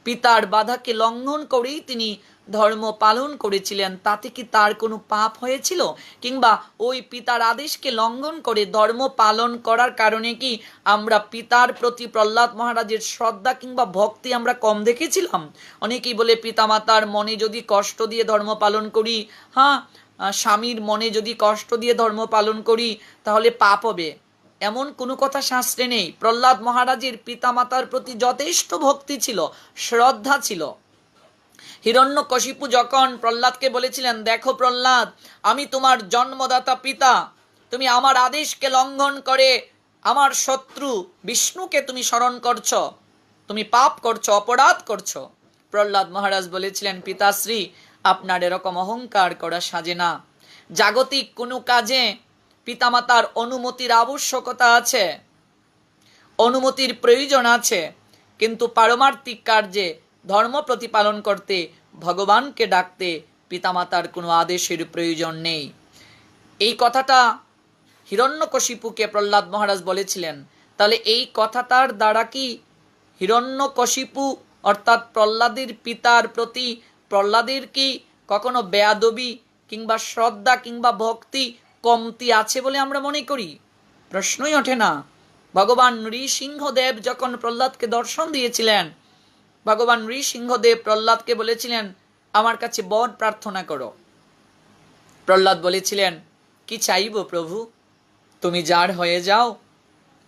A: পিতার বাধাকে লঙ্ঘন করেই তিনি ধর্ম পালন করেছিলেন। তাতে কি তার কোনো পাপ হয়েছিল? কিংবা ওই পিতার আদেশকে লঙ্ঘন করে ধর্ম পালন করার কারণে কি আমরা পিতার প্রতি প্রহ্লাদ মহারাজের শ্রদ্ধা কিংবা ভক্তি আমরা কম দেখেছিলাম? অনেকেই বলে পিতামাতার মনে যদি কষ্ট দিয়ে ধর্ম পালন করি, স্বামীর মনে যদি কষ্ট দিয়ে ধর্ম পালন করি তাহলে পাপ হবে। এমন কোনো কথা শাস্ত্রে নেই। প্রহ্লাদ মহারাজের পিতামাতার প্রতি যথেষ্ট ভক্তি ছিল, শ্রদ্ধা ছিল। হিরণ্যকশিপু যখন প্রহ্লাদকে বলেছিলেন, দেখো প্রহ্লাদ, আমি তোমার জন্মদাতা পিতা, তুমি আমার আদেশকে লঙ্ঘন করে আমার শত্রু বিষ্ণুকে তুমি স্মরণ করছো, তুমি পাপ করছো, অপরাধ করছো। প্রহ্লাদ মহারাজ বলেছিলেন, পিতাশ্রী আপনার এরকম অহংকার করা সাজে না। জাগতিক কোনো কাজে পিতামাতার অনুমতির আবশ্যকতা আছে, অনুমতির প্রয়োজন আছে, কিন্তু পারমার্থিক কার্যে ধর্ম প্রতিপালন করতে ভগবানকে ডাকতে পিতামাতার কোনো আদেশের প্রয়োজন নেই। এই কথাটা হিরণ্যকশিপুকে প্রহ্লাদ মহারাজ বলেছিলেন। তাহলে এই কথাটার দ্বারা কি হিরণ্যকশিপু অর্থাৎ প্রহ্লাদের পিতার প্রতি প্রহ্লাদের কি কখনো বেয়াদবি কিংবা শ্রদ্ধা কিংবা ভক্তি কমতি আছে বলে আমরা মনে করি? প্রশ্নই ওঠে না। ভগবান নৃসিংহদেব যখন প্রহ্লাদকে দর্শন দিয়েছিলেন, ভগবান নৃসিংহদেব প্রহ্লাদকে বলেছিলেন, আমার কাছে বর প্রার্থনা করো। প্রহ্লাদ বলেছিলেন, কি চাইব প্রভু? তুমি যার হয়ে যাও,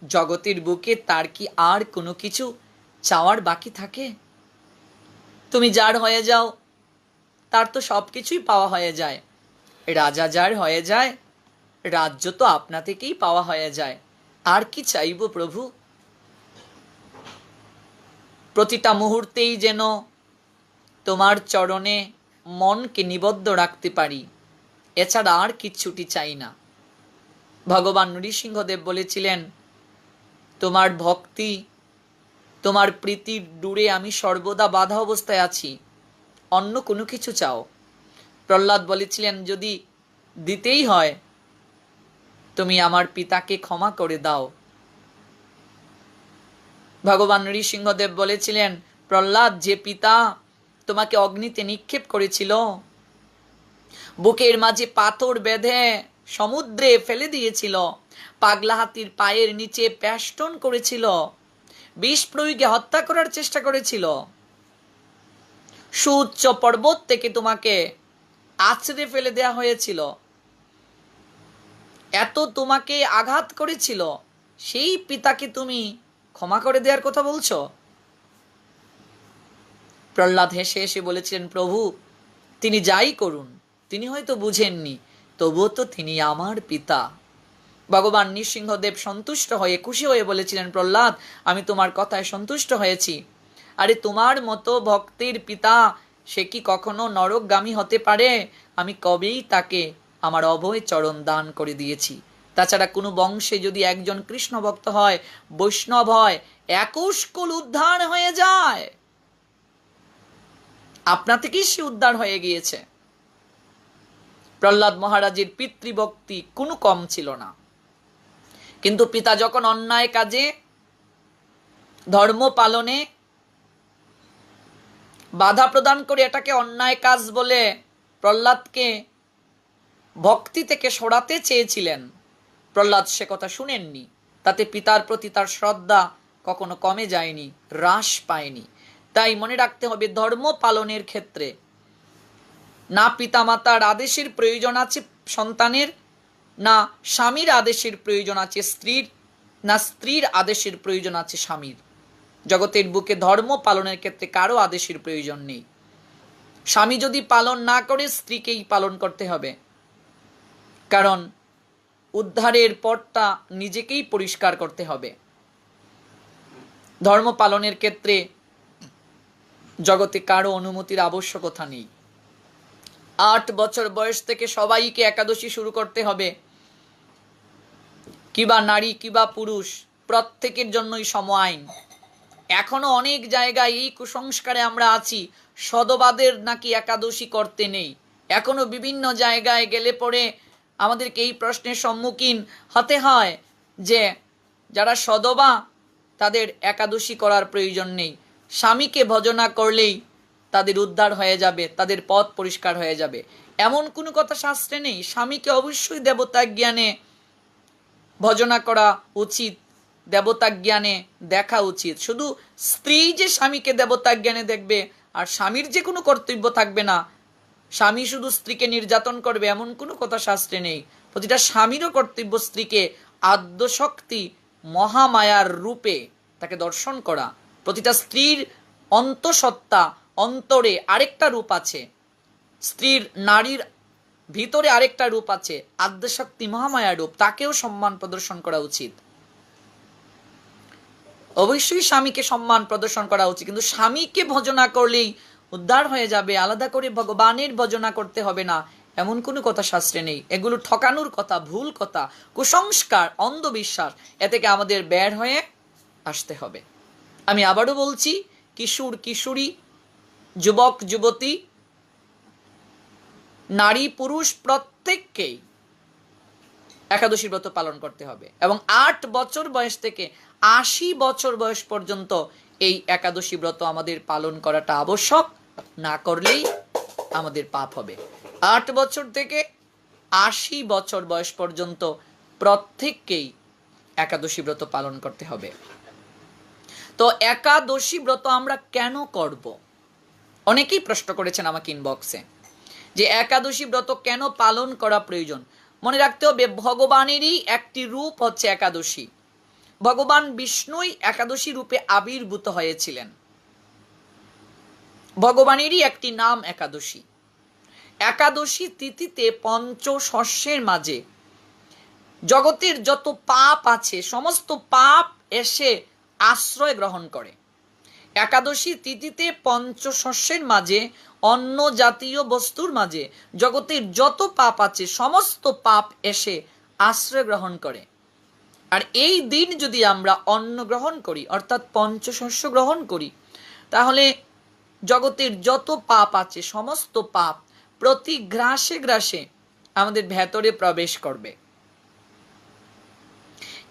A: জগতের বুকে তার কি আর কোনো কিছু চাওয়ার বাকি থাকে? তুমি যার হয়ে যাও, তার তো সব কিছুই পাওয়া হয়ে যায়। রাজা যার হয়ে যায়, রাজ্য তো আপনা থেকেই পাওয়া হয়ে যায়। আর কি চাইব প্রভু? প্রতিটা মুহূর্তেই যেন তোমার চরণে মনকে নিবদ্ধ রাখতে পারি, এছাড়া আর কিচ্ছুটি চাই না। ভগবান নৃসিংহদেব বলেছিলেন, তোমার ভক্তি, তোমার প্রীতির ডুরে আমি সর্বদা বাধা অবস্থায় আছি, অন্য কোনো কিছু চাও। প্রহ্লাদ বলেছিলেন, যদি দিতেই হয় তুমি আমার পিতাকে ক্ষমা করে দাও। ভগবান নৃসিংহদেব বলেছিলেন, প্রহ্লাদ, যে পিতা তোমাকে অগ্নিতে নিক্ষেপ করেছিল, বুকের মাঝে পাথর বেঁধে সমুদ্রে ফেলে দিয়েছিল, পাগলা হাতির পায়ের নিচে প্যাস্টন করেছিল, বিষ প্রয়োগে হত্যা করার চেষ্টা করেছিল, সুউচ্চ পর্বত থেকে তোমাকে আছড়ে ফেলে দেয়া হয়েছিল, এত তোমাকে আঘাত করেছিল, সেই পিতাকে তুমি ক্ষমা করে দেওয়ার কথা বলছো? প্রহ্লাদ হেসে হেসে বলেছিলেন, প্রভু তিনি যাই করুন, তিনি হয়তো বুঝেননি, তবুও তো তিনি আমার পিতা। ভগবান নৃসিংহদেব সন্তুষ্ট হয়ে, খুশি হয়ে বলেছিলেন, প্রহ্লাদ আমি তোমার কথায় সন্তুষ্ট হয়েছি। আরে তোমার মতো ভক্তের পিতা, সে কি কখনো নরকগামী হতে পারে? আমি কবেই তাকে আমার অভয় চরণ দান করে দিয়েছি। তাছাড়া কোনো বংশে যদি একজন কৃষ্ণ ভক্ত হয়, বৈষ্ণব হয়, 21 কুল উদ্ধার হয়ে যায়। আপনা থেকেই সে উদ্ধার হয়ে গিয়েছে। প্রহ্লাদ মহারাজের পিতৃভক্তি কোনো কম ছিল না, কিন্তু পিতা যখন অন্যায় কাজে, ধর্ম পালনে বাধা প্রদান করে এটাকে অন্যায় কাজ বলে প্রহ্লাদকে ভক্তি থেকে সরাতে চেয়েছিলেন, প্রহ্লাদ সে কথা শুনেননি। তাতে পিতার প্রতি তার শ্রদ্ধা কখনো কমে যায়নি, হ্রাস পায়নি। তাই মনে রাখতে হবে, ধর্ম পালনের ক্ষেত্রে না পিতামাতার আদেশের প্রয়োজন আছে সন্তানের, না স্বামীর আদেশের প্রয়োজন আছে স্ত্রীর, না স্ত্রীর আদেশের প্রয়োজন আছে স্বামীর। জগতের বুকে ধর্ম পালনের ক্ষেত্রে কারো আদেশের প্রয়োজন নেই। স্বামী যদি পালন না করে, স্ত্রীকেই পালন করতে হবে, কারণ উদ্ধারের পথটা নিজেকেই পরিষ্কার করতে হবে। ধর্ম পালনের ক্ষেত্রে জগতে কারো অনুমতির আবশ্যকতা নেই। 8 বছর বয়স থেকে সবাইকে একাদশী শুরু করতে হবে, কিবা নারী কিবা পুরুষ, প্রত্যেকের জন্যই সম আইন। এখনো অনেক জায়গায় এই কুসংস্কারে আমরা আছি, সদবাদের নাকি একাদশী করতে নেই। এখনো বিভিন্ন জায়গায় গেলে পরে আমাদেরকে এই প্রশ্নের সম্মুখীন হতে হয় যে যারা সদবা তাদের একাদশী করার প্রয়োজন নেই, স্বামীকে ভজনা করলেই তাদের উদ্ধার হয়ে যাবে, তাদের পথ পরিষ্কার হয়ে যাবে। এমন কোনো কথা শাস্ত্রে নেই। স্বামীকে অবশ্যই দেবতা জ্ঞানে ভজনা করা উচিত, দেবতা জ্ঞানে দেখা উচিত। শুধু স্ত্রী যে স্বামীকে দেবতা জ্ঞানে দেখবে আর স্বামীর যে কোনো কর্তব্য থাকবে না, স্বামী শুধু স্ত্রীকে নির্যাতন করবে, এমন কোনো কথা শাস্ত্রে নেই। প্রতিটা স্বামীরও কর্তব্য স্ত্রীকে আদ্যশক্তি মহামায়ার রূপে তাকে দর্শন করা। প্রতিটা স্ত্রীর অন্তঃসত্ত্বা, অন্তরে আরেকটা রূপ আছে, স্ত্রীর নারীর ভিতরে আরেকটা রূপ আছে, আদ্যশক্তি মহামায়ার রূপ, তাকেও সম্মান প্রদর্শন করা উচিত। অবশ্যই স্বামীকে সম্মান প্রদর্শন করা উচিত, কিন্তু স্বামীকে ভজনা করলেই উদ্ধার হয়ে যাবে, আলাদা করে ভগবানের ভজনা করতে হবে না, এমন কোনো কথা শাস্ত্রে নেই। এগুলো ঠকানোর কথা, ভুল কথা, কুসংস্কার, অন্ধবিশ্বাস। এ থেকে আমাদের বের হয়ে আসতে হবে। আমি আবারও বলছি, কিশোর কিশোরী, যুবক যুবতী, নারী পুরুষ প্রত্যেককেই একাদশী ব্রত পালন করতে হবে, এবং 8 বছর বয়স থেকে 80 বছর বয়স পর্যন্ত এই একাদশী ব্রত আমাদের পালন করাটা আবশ্যক। না করলেই আমাদের পাপ হবে। 8 বছর থেকে 80 বছর বয়স পর্যন্ত প্রত্যেককেই একাদশী ব্রত পালন করতে হবে। তো একাদশী ব্রত আমরা কেন করব? অনেকেই প্রশ্ন করেছেন আমাকে ইনবক্সে যে একাদশী ব্রত কেন পালন করা প্রয়োজন। মনে রাখতে হবে ভগবানেরই একটি রূপ হচ্ছে একাদশী। ভগবান বিষ্ণুই একাদশী রূপে আবির্ভূত হয়েছিলেন। ভগবানেরই একটি নাম একাদশী। একাদশী তিথিতে পঞ্চশস্যের মাঝে জগতের যত পাপ আছে সমস্ত পাপ এসে আশ্রয় গ্রহণ করে। একাদশী তিথিতে পঞ্চশস্যের মাঝে অন্য জাতীয় বস্তুর মাঝে জগতের যত পাপ আছে সমস্ত পাপ এসে আশ্রয় গ্রহণ করে। আর এই দিন যদি আমরা অন্ন গ্রহণ করি অর্থাৎ পঞ্চশস্য গ্রহণ করি তাহলে জগতের যত পাপ আছে সমস্ত পাপ প্রতি গ্রাসে গ্রাসে আমাদের ভেতরে প্রবেশ করবে।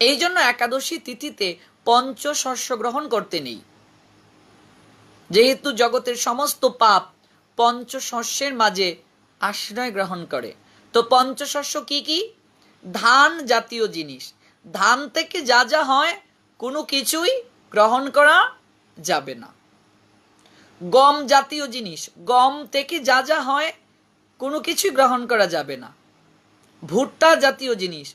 A: এই জন্য একাদশী তিথিতে পঞ্চশস্য গ্রহণ করতে নেই, যেহেতু জগতের সমস্ত পাপ পঞ্চশস্যের মাঝে আশ্রয় গ্রহণ করে। তো পঞ্চশস্য কি কি? ধান জাতীয় জিনিস। ধান থেকে যা যা হয় কোনো কিছুই গ্রহণ করা যাবে না। গম জাতীয় জিনিস, গম থেকে যা যা হয় কোনো কিছুই গ্রহণ করা যাবে না। ভুট্টা জাতীয় জিনিস,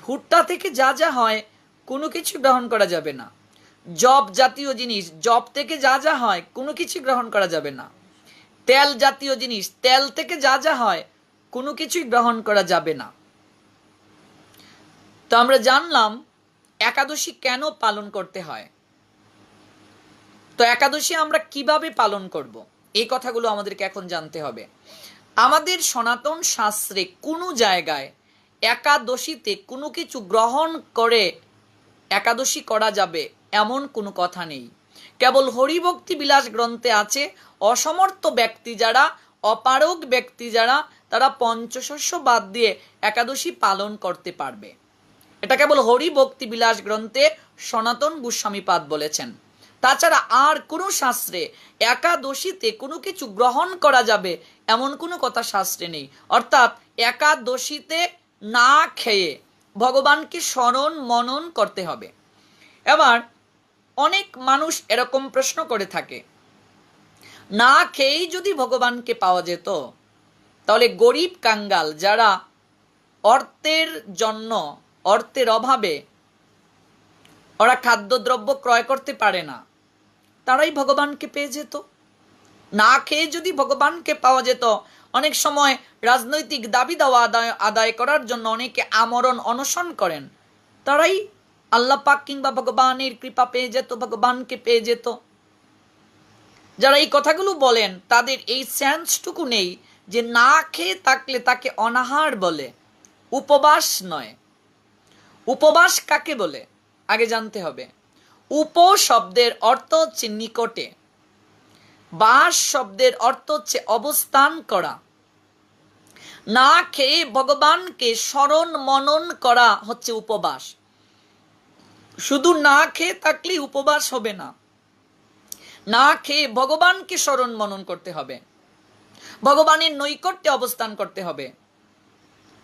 A: ভুট্টা থেকে যা যা হয় কোনো কিছু গ্রহণ করা যাবে না। জব জাতীয় জিনিস, জব থেকে যা যা হয় কোনো কিছু গ্রহণ করা যাবে না। তেল জাতীয় জিনিস, তেল থেকে যা যা হয় কোনো কিছুই গ্রহণ করা যাবে না। তো আমরা জানলাম একাদশী কেন পালন করতে হয়। তো একাদশী আমরা কিভাবে পালন করব এই কথাগুলো আমাদেরকে এখন জানতে হবে। আমাদের সনাতন শাস্ত্রে কোনো জায়গায় একাদশীতে কোনো কিছু গ্রহণ করে একাদশী করা যাবে এমন কোনো কথা নেই। কেবল হরিভক্তি বিলাস গ্রন্থে আছে অসমর্থ ব্যক্তি যারা, অপারগ ব্যক্তি যারা, তারা পঞ্চশস্য বাদ দিয়ে একাদশী পালন করতে পারবে। এটা কেবল হরিভক্তি বিলাস গ্রন্থে সনাতন গোস্বামীপাদ বলেছেন। তাছাড়া আর কোনো শাস্ত্রে একাদশীতে কোনো কিছু গ্রহণ করা যাবে এমন কোনো কথা শাস্ত্রে নেই। অর্থাৎ একাদশীতে না খেয়ে ভগবানকে স্মরণ মনন করতে হবে। এবার অনেক মানুষ এরকম প্রশ্ন করে থাকে, না খেয়েই যদি ভগবানকে পাওয়া যেত তাহলে গরিব কাঙ্গাল যারা অর্থের জন্য, অর্থের অভাবে ওরা খাদ্যদ্রব্য ক্রয় করতে পারে না, তারাই ভগবানকে পেয়ে যেত। না খেয়ে যদি ভগবানকে পাওয়া যেত, অনেক সময় রাজনৈতিক দাবি দাওয়া আদায় করার জন্য অনেকে আমরণ অনশন করেন, তারাই আল্লাহ পাক কিংবা ভগবানের কৃপা পেয়ে যেত, ভগবানকে পেয়ে যেত। যারা এই কথাগুলো বলেন তাদের এই সেন্সটুকু নেই যে না খেয়ে থাকলে তাকে অনাহার বলে, উপবাস নয়। উপবাস কাকে বলে আগে জানতে হবে। উপ শব্দের অর্থ হচ্ছে নিকটে, বাস শব্দের অর্থ হচ্ছে অবস্থান করা। না খেয়ে ভগবানকে স্মরণ মনন করা হচ্ছে উপবাস। শুধু না খেয়ে থাকলেই উপবাস হবে না, না খেয়ে ভগবানকে স্মরণ মনন করতে হবে, ভগবানের নৈকট্যে অবস্থান করতে হবে।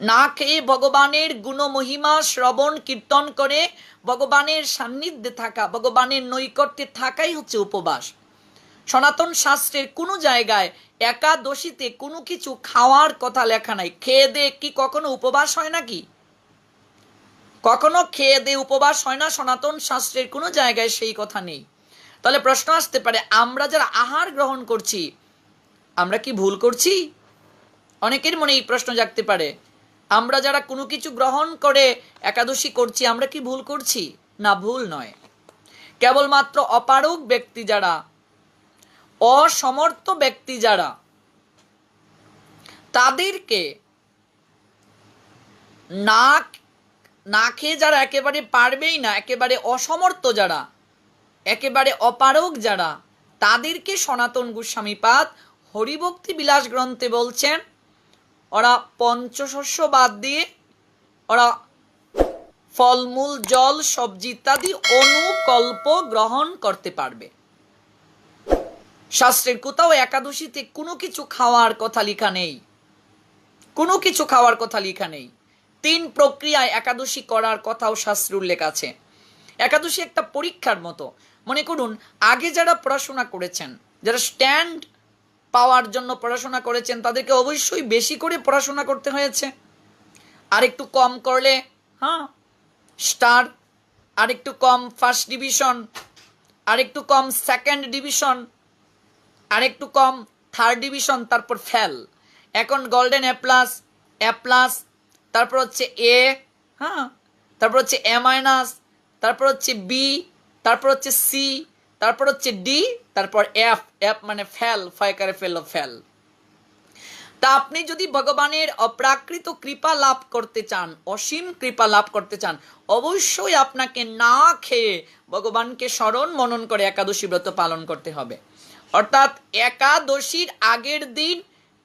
A: না খেয়ে ভগবানের গুণ মহিমা শ্রবণ কীর্তন করে ভগবানের সান্নিধ্যে থাকা, ভগবানের নৈকট্যে থাকাই হচ্ছে উপবাস। সনাতন শাস্ত্রের কোনো জায়গায় একাদশীতে কোনো কিছু খাওয়ার কথা লেখা নাই। খেয়ে দে কি কখনো উপবাস হয় নাকি? কখনো খেয়ে দে উপবাস হয় না, সনাতন শাস্ত্রের কোনো জায়গায় সেই কথা নেই। তাহলে প্রশ্ন আসতে পারে, আমরা যারা আহার গ্রহণ করছি আমরা কি ভুল করছি? অনেকের মনে এই প্রশ্ন জাগতে পারে, আমরা যারা কোনো কিছু গ্রহণ করে একাদশী করছি আমরা কি ভুল করছি? না, ভুল নয়। কেবলমাত্র অপারগ ব্যক্তি যারা, অসমর্থ ব্যক্তি যারা, তাদেরকে না খেয়ে যারা একেবারে পারবেই না, একেবারে অসমর্থ যারা, একেবারে অপারগ যারা, তাদেরকে সনাতন গোস্বামীপাদ হরিভক্তি বিলাস গ্রন্থে বলছেন ওরা পঞ্চশস্য বাদ দিয়ে ওরা ফলমূল, জল, সবজি ইত্যাদি অনুকল্প গ্রহণ করতে পারবে। শাস্ত্রের কোথাও একাদশীতে কোনো কিছু খাওয়ার কথা লেখা নেই। কোনো কিছু খাওয়ার কথা লেখা নেই। 3 প্রক্রিয়ায় একাদশী করার কথাও শাস্ত্রে উল্লেখ আছে। একাদশী একটা পরীক্ষার মতো। মনে করুন, আগে যারা পড়াশোনা করেছেন, যারা স্ট্যান্ড পাওয়ার জন্য পড়াশোনা করেছেন, তাদেরকে অবশ্যই বেশি করে পড়াশোনা করতে হয়েছে। আর একটু কম করলে স্টার, আর একটু কম ফার্স্ট ডিভিশন, আর একটু কম সেকেন্ড ডিভিশন, আর একটু কম থার্ড ডিভিশন, তারপর ফেল। এখন গোল্ডেন এ প্লাস, তারপর হচ্ছে এ, তারপর হচ্ছে এ মাইনাস, তারপর হচ্ছে বি, তারপর হচ্ছে সি, তারপর হচ্ছে ডি, তারপর এফ মানে ফেল, ফয়কারে ফেল। তা আপনি যদি ভগবানের অপ্রাকৃত কৃপা লাভ করতে চান, অসীম কৃপা লাভ করতে চান, অবশ্যই আপনাকে না খেয়ে ভগবানকে স্মরণ মনন করে একাদশী ব্রত পালন করতে হবে। অর্থাৎ একাদশীর আগের দিন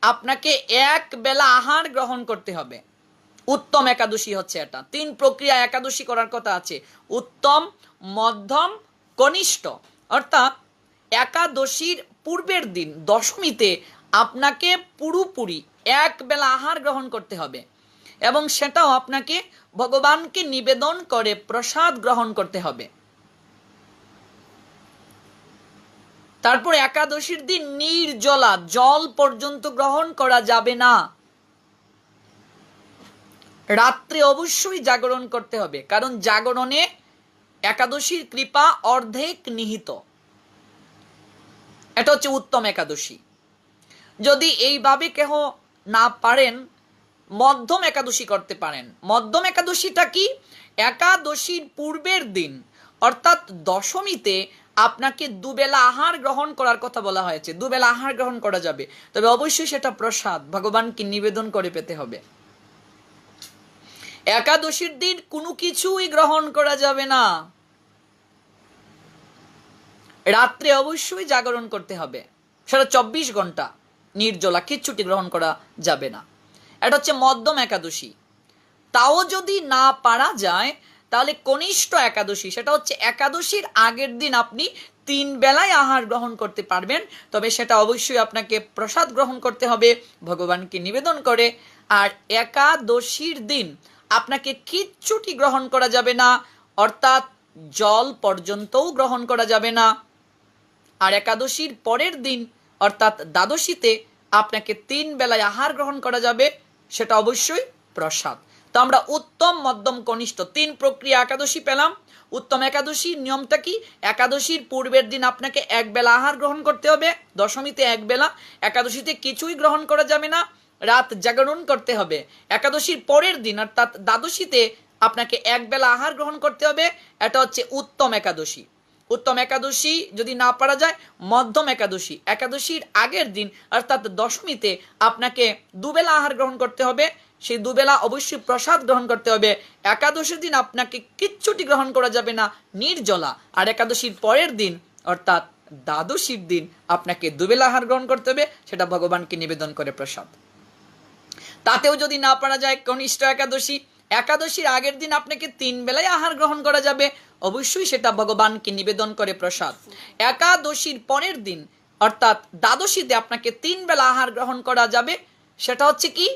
A: আপনাকে এক বেলা আহার গ্রহণ করতে হবে। উত্তম একাদশী হচ্ছে এটা। 3 প্রক্রিয়া একাদশী করার কথা আছে: উত্তম, মধ্যম, কনিষ্ঠ। অর্থাৎ একাদশীর পূর্বের দিন দশমীতে আপনাকে পুরোপুরি এক বেলা আহার গ্রহণ করতে হবে, এবং সেটাও আপনাকে ভগবানকে নিবেদন করে প্রসাদ গ্রহণ করতে হবে। তারপর একাদশীর দিন নির্জলা, জল পর্যন্ত গ্রহণ করা যাবে না। রাত্রে অবশ্যই জাগরণ করতে হবে, কারণ জাগরণে একাদশীর কৃপা অর্ধেক নিহিত। এটা হচ্ছে উত্তম একাদশী। যদি এইভাবে কেহ না পারেন, মধ্যম একাদশী করতে পারেন। মধ্যম একাদশীটা কি? একাদশীর পূর্বের দিন অর্থাৎ দশমীতে আপনাকে দুবেলা আহার গ্রহণ করার কথা বলা হয়েছে। দুবেলা আহার গ্রহণ করা যাবে, তবে অবশ্যই সেটা প্রসাদ ভগবানকে নিবেদন করে পেতে হবে। একাদশীর দিন কোনো কিছুই গ্রহণ করা যাবে না। রাত্রে অবশ্যই জাগরণ করতে হবে, সেটা 24 ঘন্টা নির্জলা, কিচ্ছুটি গ্রহণ করা যাবে না। এটা হচ্ছে মধ্যম একাদশী। তাও যদি না পারা যায়, তাহলে কনিষ্ঠ একাদশী, সেটা হচ্ছে একাদশীর আগের দিন আপনি 3 বেলায় আহার গ্রহণ করতে পারবেন, তবে সেটা অবশ্যই আপনাকে প্রসাদ গ্রহণ করতে হবে ভগবানকে নিবেদন করে। আর একাদশীর দিন আপনাকে কিচ্ছুটি গ্রহণ করা যাবে না, অর্থাৎ জল পর্যন্তও গ্রহণ করা যাবে না। আর একাদশীর পরের দিন অর্থাৎ দ্বাদশীতে আপনাকে 3 বেলায় আহার গ্রহণ করা যাবে, সেটা অবশ্যই প্রসাদ। তো আমরা উত্তম, মধ্যম, কনিষ্ঠ 3 প্রক্রিয়া একাদশী পেলাম। উত্তম একাদশীর নিয়মটা কি? একাদশীর পূর্বের দিন আপনাকে 1 বেলা আহার গ্রহণ করতে হবে, দশমীতে 1 বেলা, একাদশীতে কিছুই গ্রহণ করা যাবে না, রাত জাগরণ করতে হবে। একাদশীর পরের দিন অর্থাৎ দ্বাদশীতে আপনাকে 1 বেলা আহার গ্রহণ করতে হবে। এটা হচ্ছে উত্তম একাদশী। উত্তম একাদশী যদি না পারা যায়, মধ্যম একাদশী, একাদশীর আগের দিন অর্থাৎ দশমীতে আপনাকে 2 বেলা আহার গ্রহণ করতে হবে, সেই 2 বেলা অবশ্যই প্রসাদ গ্রহণ করতে হবে। একাদশীর দিন আপনাকে কিচ্ছুটি গ্রহণ করা যাবে না, নির্জলা। আর একাদশীর পরের দিন অর্থাৎ দ্বাদশীর দিন আপনাকে 2 বেলা আহার গ্রহণ করতে হবে, সেটা ভগবানকে নিবেদন করে প্রসাদ। তাতেও যদি না পারা যায়, কনিষ্ঠ একাদশী, একাদশীর আগের দিন আপনাকে 3 বেলায় আহার গ্রহণ করা যাবে, অবশ্যই সেটা ভগবানকে নিবেদন করে প্রসাদ। একাদশীর পরের দিন অর্থাৎ দ্বাদশীতে আপনাকে 3 বেলা আহার গ্রহণ করা যাবে, সেটা হচ্ছে কি?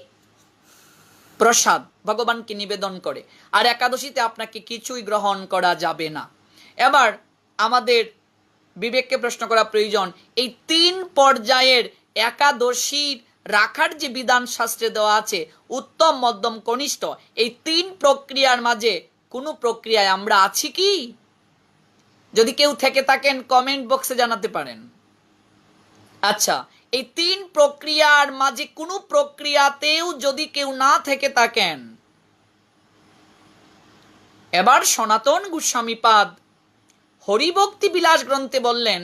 A: প্রসাদ ভগবানকে নিবেদন করে। আর একাদশীতে আপনাকে কিছুই গ্রহণ করা যাবে না। এবার আমাদের বিবেককে প্রশ্ন করা প্রয়োজন, এই 3 পর্যায়ের একাদশীর রাখার যে বিধান শাস্ত্রে দেওয়া আছে, উত্তম, মধ্যম, কনিষ্ঠ, এই 3 প্রক্রিয়ার মাঝে কোনো প্রক্রিয়ায় আমরা আছি কি? যদি কেউ থেকে থাকেন কমেন্ট বক্সে জানাতে পারেন। আচ্ছা, এই 3 প্রক্রিয়ার মাঝে কোনো প্রক্রিয়াতেও যদি কেউ না থেকে থাকেন, এবার সনাতন গোস্বামীপাদ হরিভক্তি বিলাস গ্রন্থে বললেন,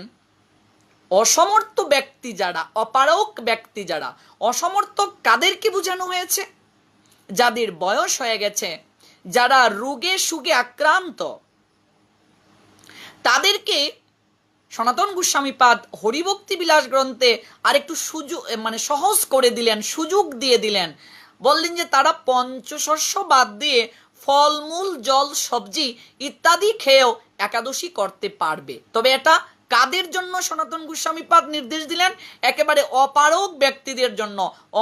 A: অসমর্থ ব্যক্তি যারা, অপারক ব্যক্তি যারা, অসমর্থ কাদেরকে বোঝানো হয়েছে? যাদের বয়স হয়ে গেছে, যারা রোগে সুগে আক্রান্ত, তাদেরকে সনাতন গোস্বামীপাদ হরিভক্তি বিলাস গ্রন্থে আরেকটু সুযোগ সহজ করে দিলেন, সুযোগ দিয়ে দিলেন। বললেন যে তারা পঞ্চশস্য বাদ দিয়ে ফলমূল, জল, সবজি ইত্যাদি খেয়েও একাদশী করতে পারবে, তবে এটা কাদের জন্য সনাতন গোস্বামী পাদ নির্দেশ দিলেন? একেবারে অপারগ ব্যক্তিদের জন্য,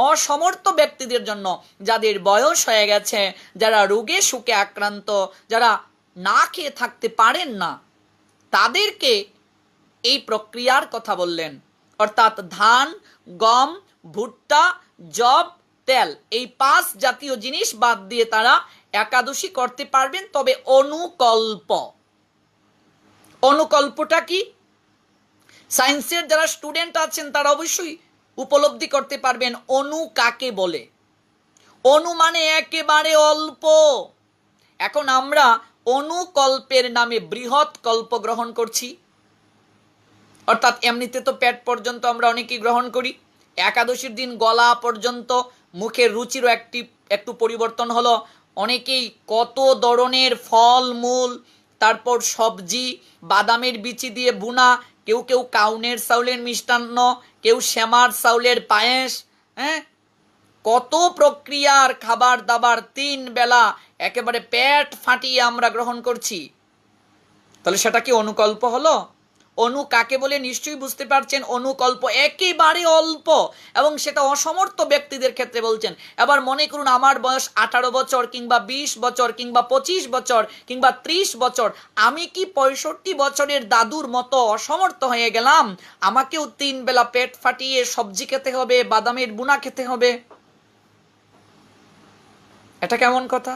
A: অসমর্থ ব্যক্তিদের জন্য, যাদের বয়স হয়ে গেছে, যারা রোগে সুখে আক্রান্ত, যারা না খেয়ে থাকতে পারেন না, তাদেরকে এই প্রক্রিয়ার কথা বললেন। অর্থাৎ ধান, গম, ভুট্টা, জব, তেল, এই 5 জাতীয় জিনিস বাদ দিয়ে তারা একাদশী করতে পারবেন, তবে অনুকল্প। অনুকল্পটা কি? সায়েন্সের যারা স্টুডেন্ট আছেন তারা অবশ্যই উপলব্ধি করতে পারবেন অনু কাকে বলে। অনু মানে একেবারে অল্প। এখন আমরা অনুকল্পের নামে বৃহৎ কল্প গ্রহণ করছি। অর্থাৎ এমনিতে তো পেট পর্যন্ত আমরা অনেকেই গ্রহণ করি, একাদশীর দিন গলা পর্যন্ত, মুখের রুচিরও একটু পরিবর্তন হলো। অনেকেই কত ধরনের ফল মূল, তারপর সবজি, বাদামের বিচি দিয়ে বুনা, কেউ কেউ কাউনের চাউলের মিষ্টান্ন, কেউ শ্যামার চাউলের পায়েস, হ্যাঁ, কত প্রক্রিয়ার খাবার দাবার 3 বেলা একেবারে পেট ফাটিয়ে আমরা গ্রহণ করছি। তাহলে সেটা কি অনুকল্প হলো? অনু কাকে বলে নিশ্চয়ই বুঝতে পারছেন। অনুকল্প একেবারে অল্প, এবং সেটা অসমর্থ ব্যক্তিদের ক্ষেত্রে বলছেন। এবার মনে করুন আমার বয়স 18 বছর কিংবা 20 বছর কিংবা 25 বছর কিংবা 30 বছর, আমি কি 65 বছরের দাদুর মতো অসমর্থ হয়ে গেলাম? আমাকেও 3 বেলা পেট ফাটিয়ে সবজি খেতে হবে, বাদামের বুনা খেতে হবে? এটা কেমন কথা?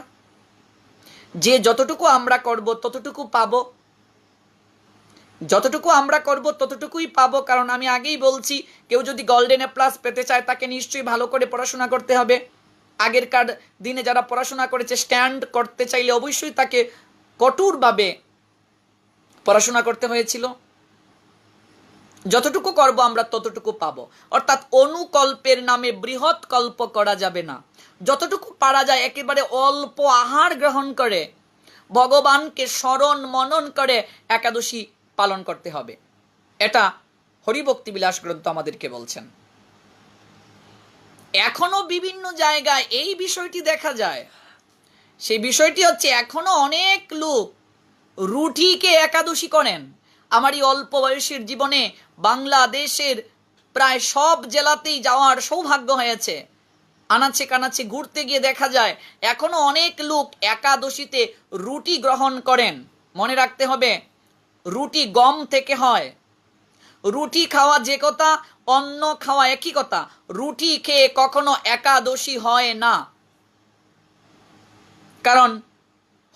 A: যে যতটুকু আমরা করব ততটুকু পাবো, যতটুকু আমরা করব ততটুকুই পাবো। কারণ আমি আগেই বলছি, কেউ যদি গোল্ডেন এ প্লাস পেতে চায় তাকে নিশ্চয়ই ভালো করে পড়াশোনা করতে হবে। আগেরকার দিনে যারা পড়াশোনা করেছে, স্ট্যান্ড করতে চাইলে অবশ্যই তাকে কঠোরভাবে পড়াশোনা করতে হয়েছিল। যতটুকু করব আমরা ততটুকু পাবো। অর্থাৎ অনুকল্পের নামে বৃহৎ কল্প করা যাবে না। যতটুকু পারা যায় একেবারে অল্প আহার গ্রহণ করে ভগবানকে স্মরণ মনন করে একাদশী পালন করতে হবে। এটা হরিভক্তি বিলাস গ্রন্থ আমাদেরকে বলছেন। এখনো বিভিন্ন জায়গায় এই বিষয়টি দেখা যায়। সেই বিষয়টি হচ্ছে, এখনো অনেক লোক রুটিকে একাদশী করেন। আমার এই অল্প বয়সের জীবনে বাংলাদেশের প্রায় সব জেলাতেই যাওয়ার সৌভাগ্য হয়েছে। আনাচে কানাচে ঘুরতে গিয়ে দেখা যায় এখনো অনেক লোক একাদশীতে রুটি গ্রহণ করেন। মনে রাখতে হবে, রুটি গম থেকে হয়। রুটি খাওয়া যে কথা, অন্ন খাওয়া একই কথা। রুটি খেয়ে কখনো একাদশী হয় না। কারণ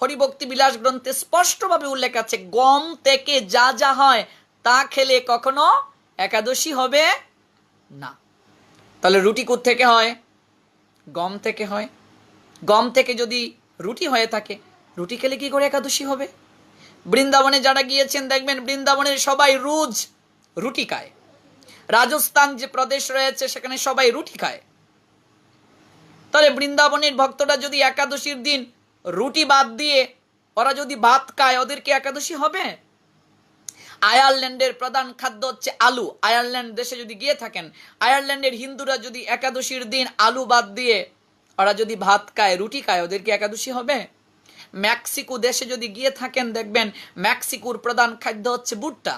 A: হরিভক্তি বিলাস গ্রন্থে স্পষ্টভাবে উল্লেখ আছে, গম থেকে যা যা হয় তা খেলে কখনো একাদশী হবে না। তাহলে রুটি কোথা থেকে হয়? গম থেকে হয়। গম থেকে যদি রুটি হয়ে থাকে, রুটি খেলে কি করে একাদশী হবে? বৃন্দাবনে যারা গিয়েছেন দেখবেন বৃন্দাবনের সবাই রোজ রুটি খায়। রাজস্থান যে প্রদেশ রয়েছে সেখানে সবাই রুটি খায়। তাহলে বৃন্দাবনের ভক্তরা যদি একাদশীর দিন রুটি বাদ দিয়ে ওরা যদি ভাত খায়, ওদেরকে একাদশী হবে? আয়ারল্যান্ডের প্রধান খাদ্য হচ্ছে আলু। আয়ারল্যান্ড দেশে যদি গিয়ে থাকেন, আয়ারল্যান্ডের হিন্দুরা যদি একাদশীর দিন আলু বাদ দিয়ে ওরা যদি ভাত খায়, রুটি খায়, ওদেরকে একাদশী হবে? মেক্সিকো দেশে যদি গিয়ে থাকেন দেখবেন মেক্সিকোর প্রধান খাদ্য হচ্ছে ভুট্টা।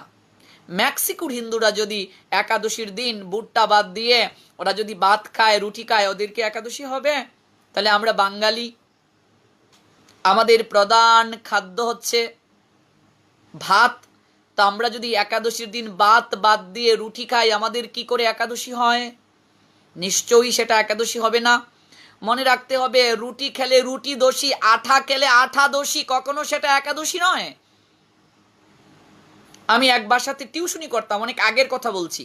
A: মেক্সিকোর হিন্দুরা যদি একাদশীর দিন ভুট্টা বাদ দিয়ে ওরা যদি ভাত খায়, রুটি খায়, ওদেরকে একাদশী হবে? তাহলে আমরা বাঙালি, আমাদের প্রধান খাদ্য হচ্ছে ভাত। তো আমরা যদি একাদশীর দিন ভাত বাদ দিয়ে রুটি খাই, আমাদের কি করে একাদশী হয়? নিশ্চয়ই সেটা একাদশী হবে না। মনে রাখতে হবে, রুটি খেলে রুটি দোষী, আঠা খেলে আঠা দোষী, কখনো সেটা একাদশী নয়। আমি এক বাসাতে টিউশনি করতাম, অনেক আগের কথা বলছি।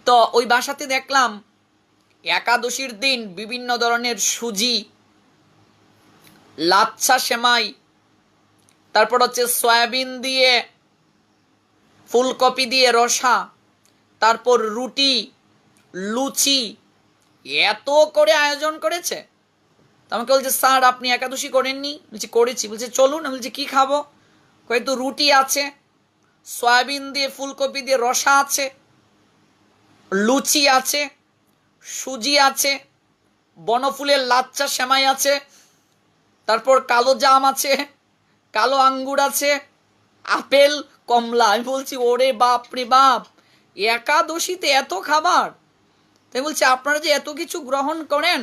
A: তো ওই বাসাতে দেখলাম একাদশীর দিন বিভিন্ন ধরনের সুজি, লাচ্ছা সেমাই, তারপর হচ্ছে সয়াবিন দিয়ে, ফুলকপি দিয়ে রসা, তারপর রুটি, লুচি, এত করে আয়োজন করেছে। আমাকে বলছে, স্যার আপনি একাদশী করেননি? বলছি করেছি। বলছে চলুন। আমি বলছি কি খাবো? হয়তো রুটি আছে, সয়াবিন দিয়ে ফুলকপি দিয়ে রসা আছে, লুচি আছে, সুজি আছে, বনফুলের লাচ্চা সেমাই আছে, তারপর কালো জাম আছে, কালো আঙ্গুর আছে, আপেল কমলা। আমি বলছি ওরে বাপ রে বাপ, একাদশীতে এত খাবার! তাই বলছি আপনারা যে এত কিছু গ্রহণ করেন,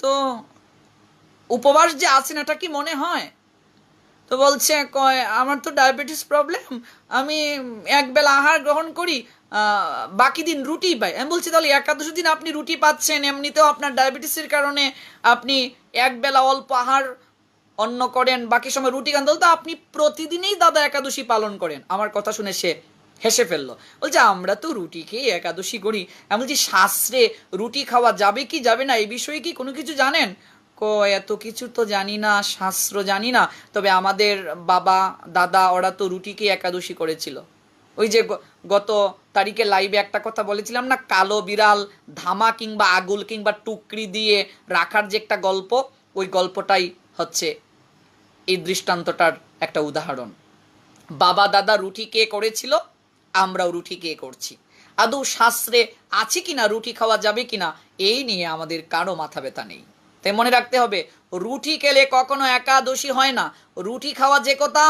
A: তো উপবাস যে আছেন এটা কি মনে হয়? তো বলছে কয় আমার তো ডায়াবেটিস প্রবলেম, আমি একবেলা আহার গ্রহণ করি, বাকি দিন রুটি পাই। আমি বলছি তাহলে একাদশী দিন আপনি রুটি পাচ্ছেন, এমনিতেও আপনার ডায়াবেটিসের কারণে আপনি একবেলা অল্প আহার অন্ন করেন, বাকি সময় রুটি খান, তাহলে তো আপনি প্রতিদিনই দাদা একাদশী পালন করেন। আমার কথা শুনে সে হেসে ফেললো, বলছে আমরা তো রুটি খেয়ে একাদশী করি। আমি বলছি শাস্ত্রে রুটি খাওয়া যাবে কি যাবে না এই বিষয়ে কি কোনো কিছু জানেন? এত কিছু তো জানি না, শাস্ত্র জানি না, তবে আমাদের বাবা দাদা ওরা তো রুটিকে একাদশী করেছিল। ওই যে গত তারিখে লাইভে একটা কথা বলেছিলাম না, কালো বিড়াল ধামা কিংবা আগুল কিংবা টুকরি দিয়ে রাখার যে একটা গল্প, ওই গল্পটাই হচ্ছে এই দৃষ্টান্তটার একটা উদাহরণ। বাবা দাদা রুটি কে করেছিল, আমরাও রুটি কে করছি। আদৌ শাস্ত্রে আছে কিনা রুটি খাওয়া যাবে কিনা এই নিয়ে আমাদের কারো মাথা ব্যথা নেই। তাই মনে রাখতে হবে, রুটি খেলে কখনো একাদশী হয় না। রুটি খাওয়া যে কথা,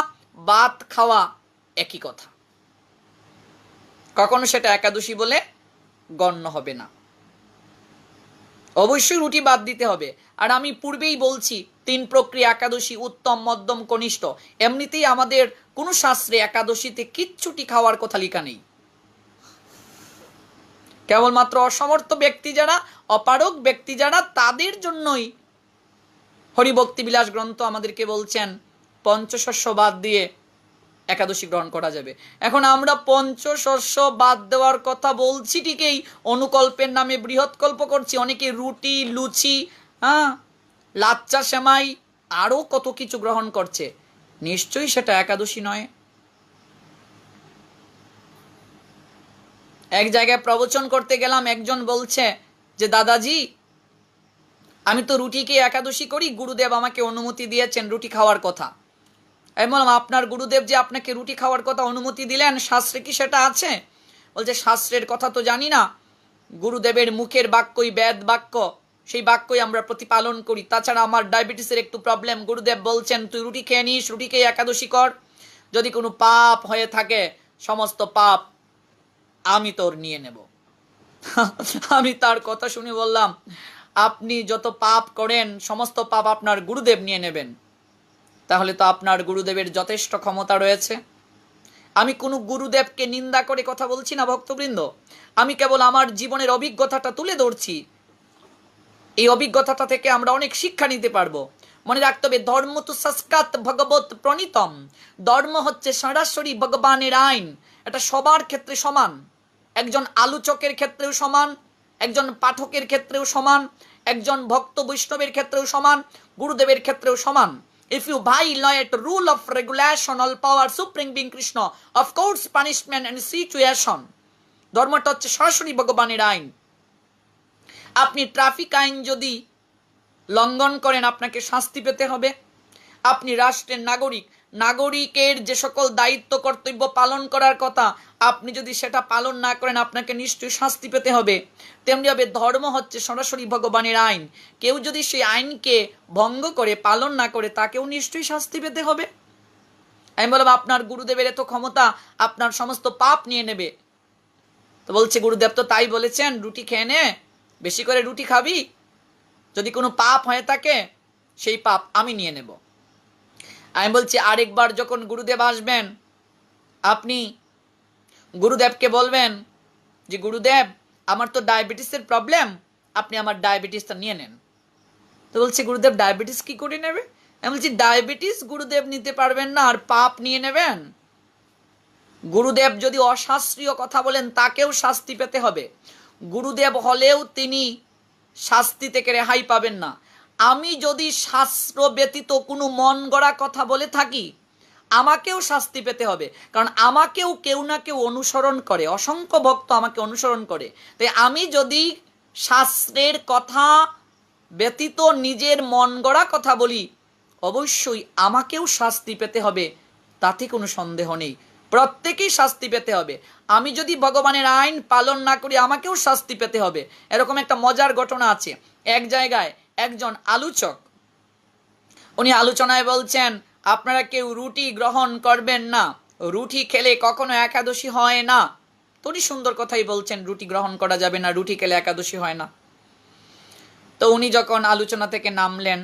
A: ভাত খাওয়া একই কথা, কখনো সেটা একাদশী বলে গণ্য হবে না। অবশ্যই রুটি বাদ দিতে হবে। আর আমি পূর্বেই বলছি 3 প্রক্রিয়া একাদশী, উত্তম মধ্যম কনিষ্ঠ। এমনিতেই আমাদের কোনো শাস্ত্রে একাদশীতে কিচ্ছুটি খাওয়ার কথা লেখা নেই। কেবলমাত্র অসমর্থ ব্যক্তি যারা, অপারগ ব্যক্তি যারা, তাদের জন্যই হরিভক্তি বিলাস গ্রন্থ আমাদেরকে বলছেন পঞ্চশস্য বাদ দিয়ে একাদশী গ্রহণ করা যাবে। এখন আমরা পঞ্চশস্য বাদ দেওয়ার কথা বলছি ঠিকই, অনুকল্পের নামে বৃহৎ কল্প করছি। অনেকে রুটি, লুচি, লাচ্চা সেমাই, আরও কত কিছু গ্রহণ করছে। নিশ্চয়ই সেটা একাদশী নয়। এক জায়গায় প্রবচন করতে গেলাম, একজন বলছে যে দাদাজি আমি তো রুটিকে একাদশী করি, গুরুদেব আমাকে অনুমতি দিয়েছেন রুটি খাওয়ার কথা। আমি বললাম আপনার গুরুদেব যে আপনাকে রুটি খাওয়ার কথা অনুমতি দিলেন, শাস্ত্রে কি সেটা আছে? বলছে শাস্ত্রের কথা তো জানি না, গুরুদেবের মুখের বাক্যই বেদ বাক্য, সেই বাক্যই আমরা প্রতিপালন করি। তাছাড়া আমার ডায়াবেটিসের একটু প্রবলেম, গুরুদেব বলছেন তুই রুটি খেয়ে নিস, রুটি খেয়ে একাদশী কর, যদি কোনো পাপ হয়ে থাকে সমস্ত পাপ আমি তোর নিয়ে নেব। আমি তার কথা শুনে বললাম আপনি যত পাপ করেন সমস্ত পাপ আপনার গুরুদেব নিয়ে নেবেন, তাহলে তো আপনার গুরুদেবের যথেষ্ট ক্ষমতা রয়েছে। আমি কোনো গুরুদেবকে নিন্দা করে কথা বলছি না ভক্তবৃন্দ, আমি কেবল আমার জীবনের অভিজ্ঞতাটা তুলে ধরছি। এই অভিজ্ঞতাটা থেকে আমরা অনেক শিক্ষা নিতে পারবো। মনে রাখতে হবে ধর্ম তো সাক্ষাৎ ভগবত প্রণীতম, ধর্ম হচ্ছে সরাসরি ভগবানের আইন। এটা সবার ক্ষেত্রে সমান, একজন আলোচকের ক্ষেত্রেও সমান, একজন পাঠকের ক্ষেত্রেও সমান, একজন ভক্ত বৈষ্ণবের ক্ষেত্রেও সমান, গুরুদেবের ক্ষেত্রেও সমান। If you violate rule of regulation, all power supreme being Krishna, of course punishment and situation. ধর্মটা হচ্ছে সরাসরি ভগবানের আইন। আপনি ট্রাফিক আইন যদি লঙ্ঘন করেন আপনাকে শাস্তি পেতে হবে। আপনি রাষ্ট্রের নাগরিক, নাগরিকের যে সকল দায়িত্ব কর্তব্য পালন করার কথা আপনি যদি সেটা পালন না করেন আপনাকে নিশ্চয়ই শাস্তি পেতে হবে। তেমনিভাবে ধর্ম হচ্ছে সরাসরি ভগবানের আইন, কেউ যদি সেই আইনকে ভঙ্গ করে পালন না করে তাকেও নিশ্চয়ই শাস্তি পেতে হবে। আমি বললাম আপনার গুরুদেবের এত ক্ষমতা আপনার সমস্ত পাপ নিয়ে নেবে। তো বলছে গুরুদেব তো তাই বলেছেন রুটি খেয়ে নে, বেশি করে রুটি খাবি, যদি কোনো পাপ হয়ে থাকে সেই পাপ আমি নিয়ে নেব। আমি বলছি আরেকবার যখন গুরুদেব আসবেন আপনি গুরুদেবকে বলবেন যে গুরুদেব আমার তো ডায়াবেটিসের প্রবলেম, আপনি আমার ডায়াবেটিসটা নিয়ে নেন। তো বলছে গুরুদেব ডায়াবেটিস কি করে নেবে? আমি বলছি ডায়াবেটিস গুরুদেব নিতে পারবেন না আর পাপ নিয়ে নেবেন? গুরুদেব যদি অশাস্ত্রীয় কথা বলেন তাকেও শাস্তি পেতে হবে। গুরুদেব হলেও তিনি শাস্তি থেকে রেহাই পাবেন না। আমি যদি শাস্ত্র ব্যতীত কোনো মন গড়া কথা বলে থাকি আমাকেও শাস্তি পেতে হবে, কারণ আমাকেও কেউ না কেউ অনুসরণ করে, অসংখ্য ভক্ত আমাকে অনুসরণ করে। তাই আমি যদি শাস্ত্রের কথা ব্যতীত নিজের মন গড়া কথা বলি অবশ্যই আমাকেও শাস্তি পেতে হবে, তাতে কোনো সন্দেহ নেই। প্রত্যেকেই শাস্তি পেতে হবে। আমি যদি ভগবানের আইন পালন না করি আমাকেও শাস্তি পেতে হবে। এরকম একটা মজার ঘটনা আছে। এক জায়গায় একজন আলোচক, উনি আলোচনায় বলছেন আপনারা কেউ রুটি গ্রহণ করবেন না, রুটি খেলে কখনো একাদশী হয় না। তো উনি সুন্দর কথাই বলছেন, রুটি গ্রহণ করা যাবে না, রুটি খেলে একাদশী হয় না। তো উনি যখন আলোচনা থেকে নামলেন,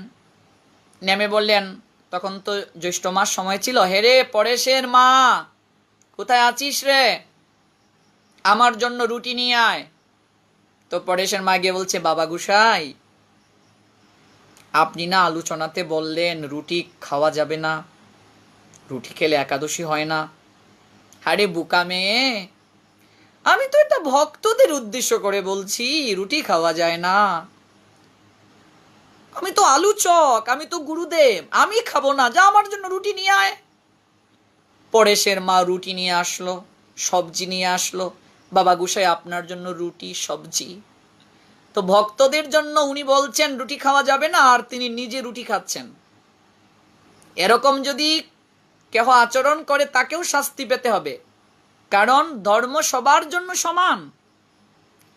A: নেমে বললেন, তখন তো জ্যৈষ্ঠ মাস সময় ছিল, হেরে পরেশের মা কোথায় আছিস রে, আমার জন্য রুটি নিয়ে আয়। তো পরেশের মা গিয়ে বলছে, বাবা গুসাই, আপনি না আলোচনাতে বললেন রুটি খাওয়া যাবে না, রুটি খেলে একাদশী হয় না। আরে বোকা মেয়ে, আমি তো এটা ভক্তদের উদ্দেশ্য করে বলছি, রুটি খাওয়া যায় না। আমি তো আলোচক, আমি তো গুরুদেব, আমি খাবো না, যা আমার জন্য রুটি নিয়ে আয়। পরেশের মা রুটি নিয়ে আসলো, সবজি নিয়ে আসলো। বাবা গুসাই আপনার জন্য রুটি সবজি। তো ভক্তদের জন্য উনি বলছেন রুটি খাওয়া যাবে না, আর তিনি নিজে রুটি খাচ্ছেন। এরকম যদি কেহ আচরণ করে তাকেও শাস্তি পেতে হবে, কারণ ধর্ম সবার জন্য সমান।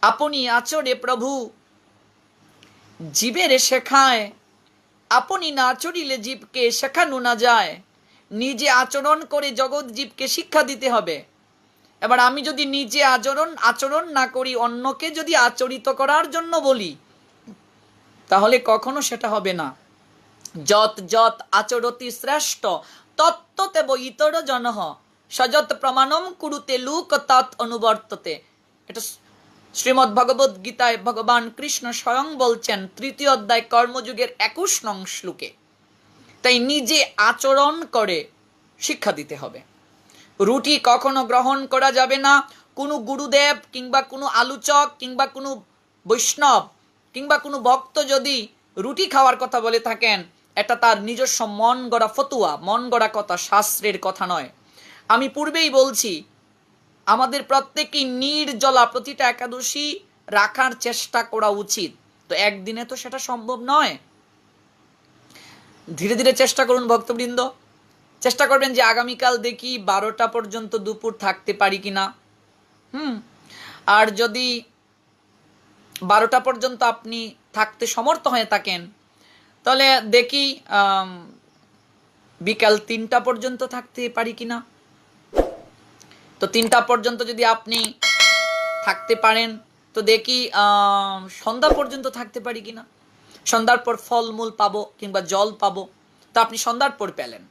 A: আপনি আচরে প্রভু জীবের শেখায়, আপনি না আচরিলে জীবকে শেখানো না যায়। নিজে আচরণ করে জগৎ জীবকে শিক্ষা দিতে হবে। এবার আমি যদি নিজে আচরণ না করি, অন্যকে যদি আচরিত করার জন্য বলি, তাহলে কখনো সেটা হবে না। যত যত আচরতি শ্রেষ্ঠ তত্ত্বতেব ইতর জনঃ সযত প্রমাণম কুরুতে লুক তৎ অনুবর্ততে। এটা শ্রীমদ্ ভগবদ গীতায় ভগবান কৃষ্ণ স্বয়ং বলছেন, 3য় অধ্যায় কর্মযুগের 21 নং শ্লোকে। তাই নিজে আচরণ করে শিক্ষা দিতে হবে। রুটি কখনো গ্রহণ করা যাবে না। কোনো গুরুদেব কিংবা কোনো আলোচক কিংবা কোনো বৈষ্ণব কিংবা কোনো ভক্ত যদি রুটি খাওয়ার কথা বলে থাকেন, এটা তার নিজস্ব মন গড়া ফতুয়া, মন গড়া কথা, শাস্ত্রের কথা নয়। আমি পূর্বেই বলছি, আমাদের প্রত্যেকেই নির্জলা প্রতিটা একাদশী রাখার চেষ্টা করা উচিত। তো একদিনে তো সেটা সম্ভব নয়, ধীরে ধীরে চেষ্টা করুন ভক্তবৃন্দ। চেষ্টা করবেন যে আগামীকাল দেখি 12টা পর্যন্ত দুপুর থাকতে পারি কিনা। আর যদি 12টা পর্যন্ত আপনি থাকতে সমর্থ হয়ে থাকেন, তাহলে দেখি বিকাল 3টা পর্যন্ত থাকতে পারি কিনা। তো 3টা পর্যন্ত যদি আপনি থাকতে পারেন, তো দেখি সন্ধ্যা পর্যন্ত থাকতে পারি কিনা। সন্ধ্যার পর ফলমূল পাবো কিংবা জল পাবো, তো আপনি সন্ধ্যার পর পেলেন।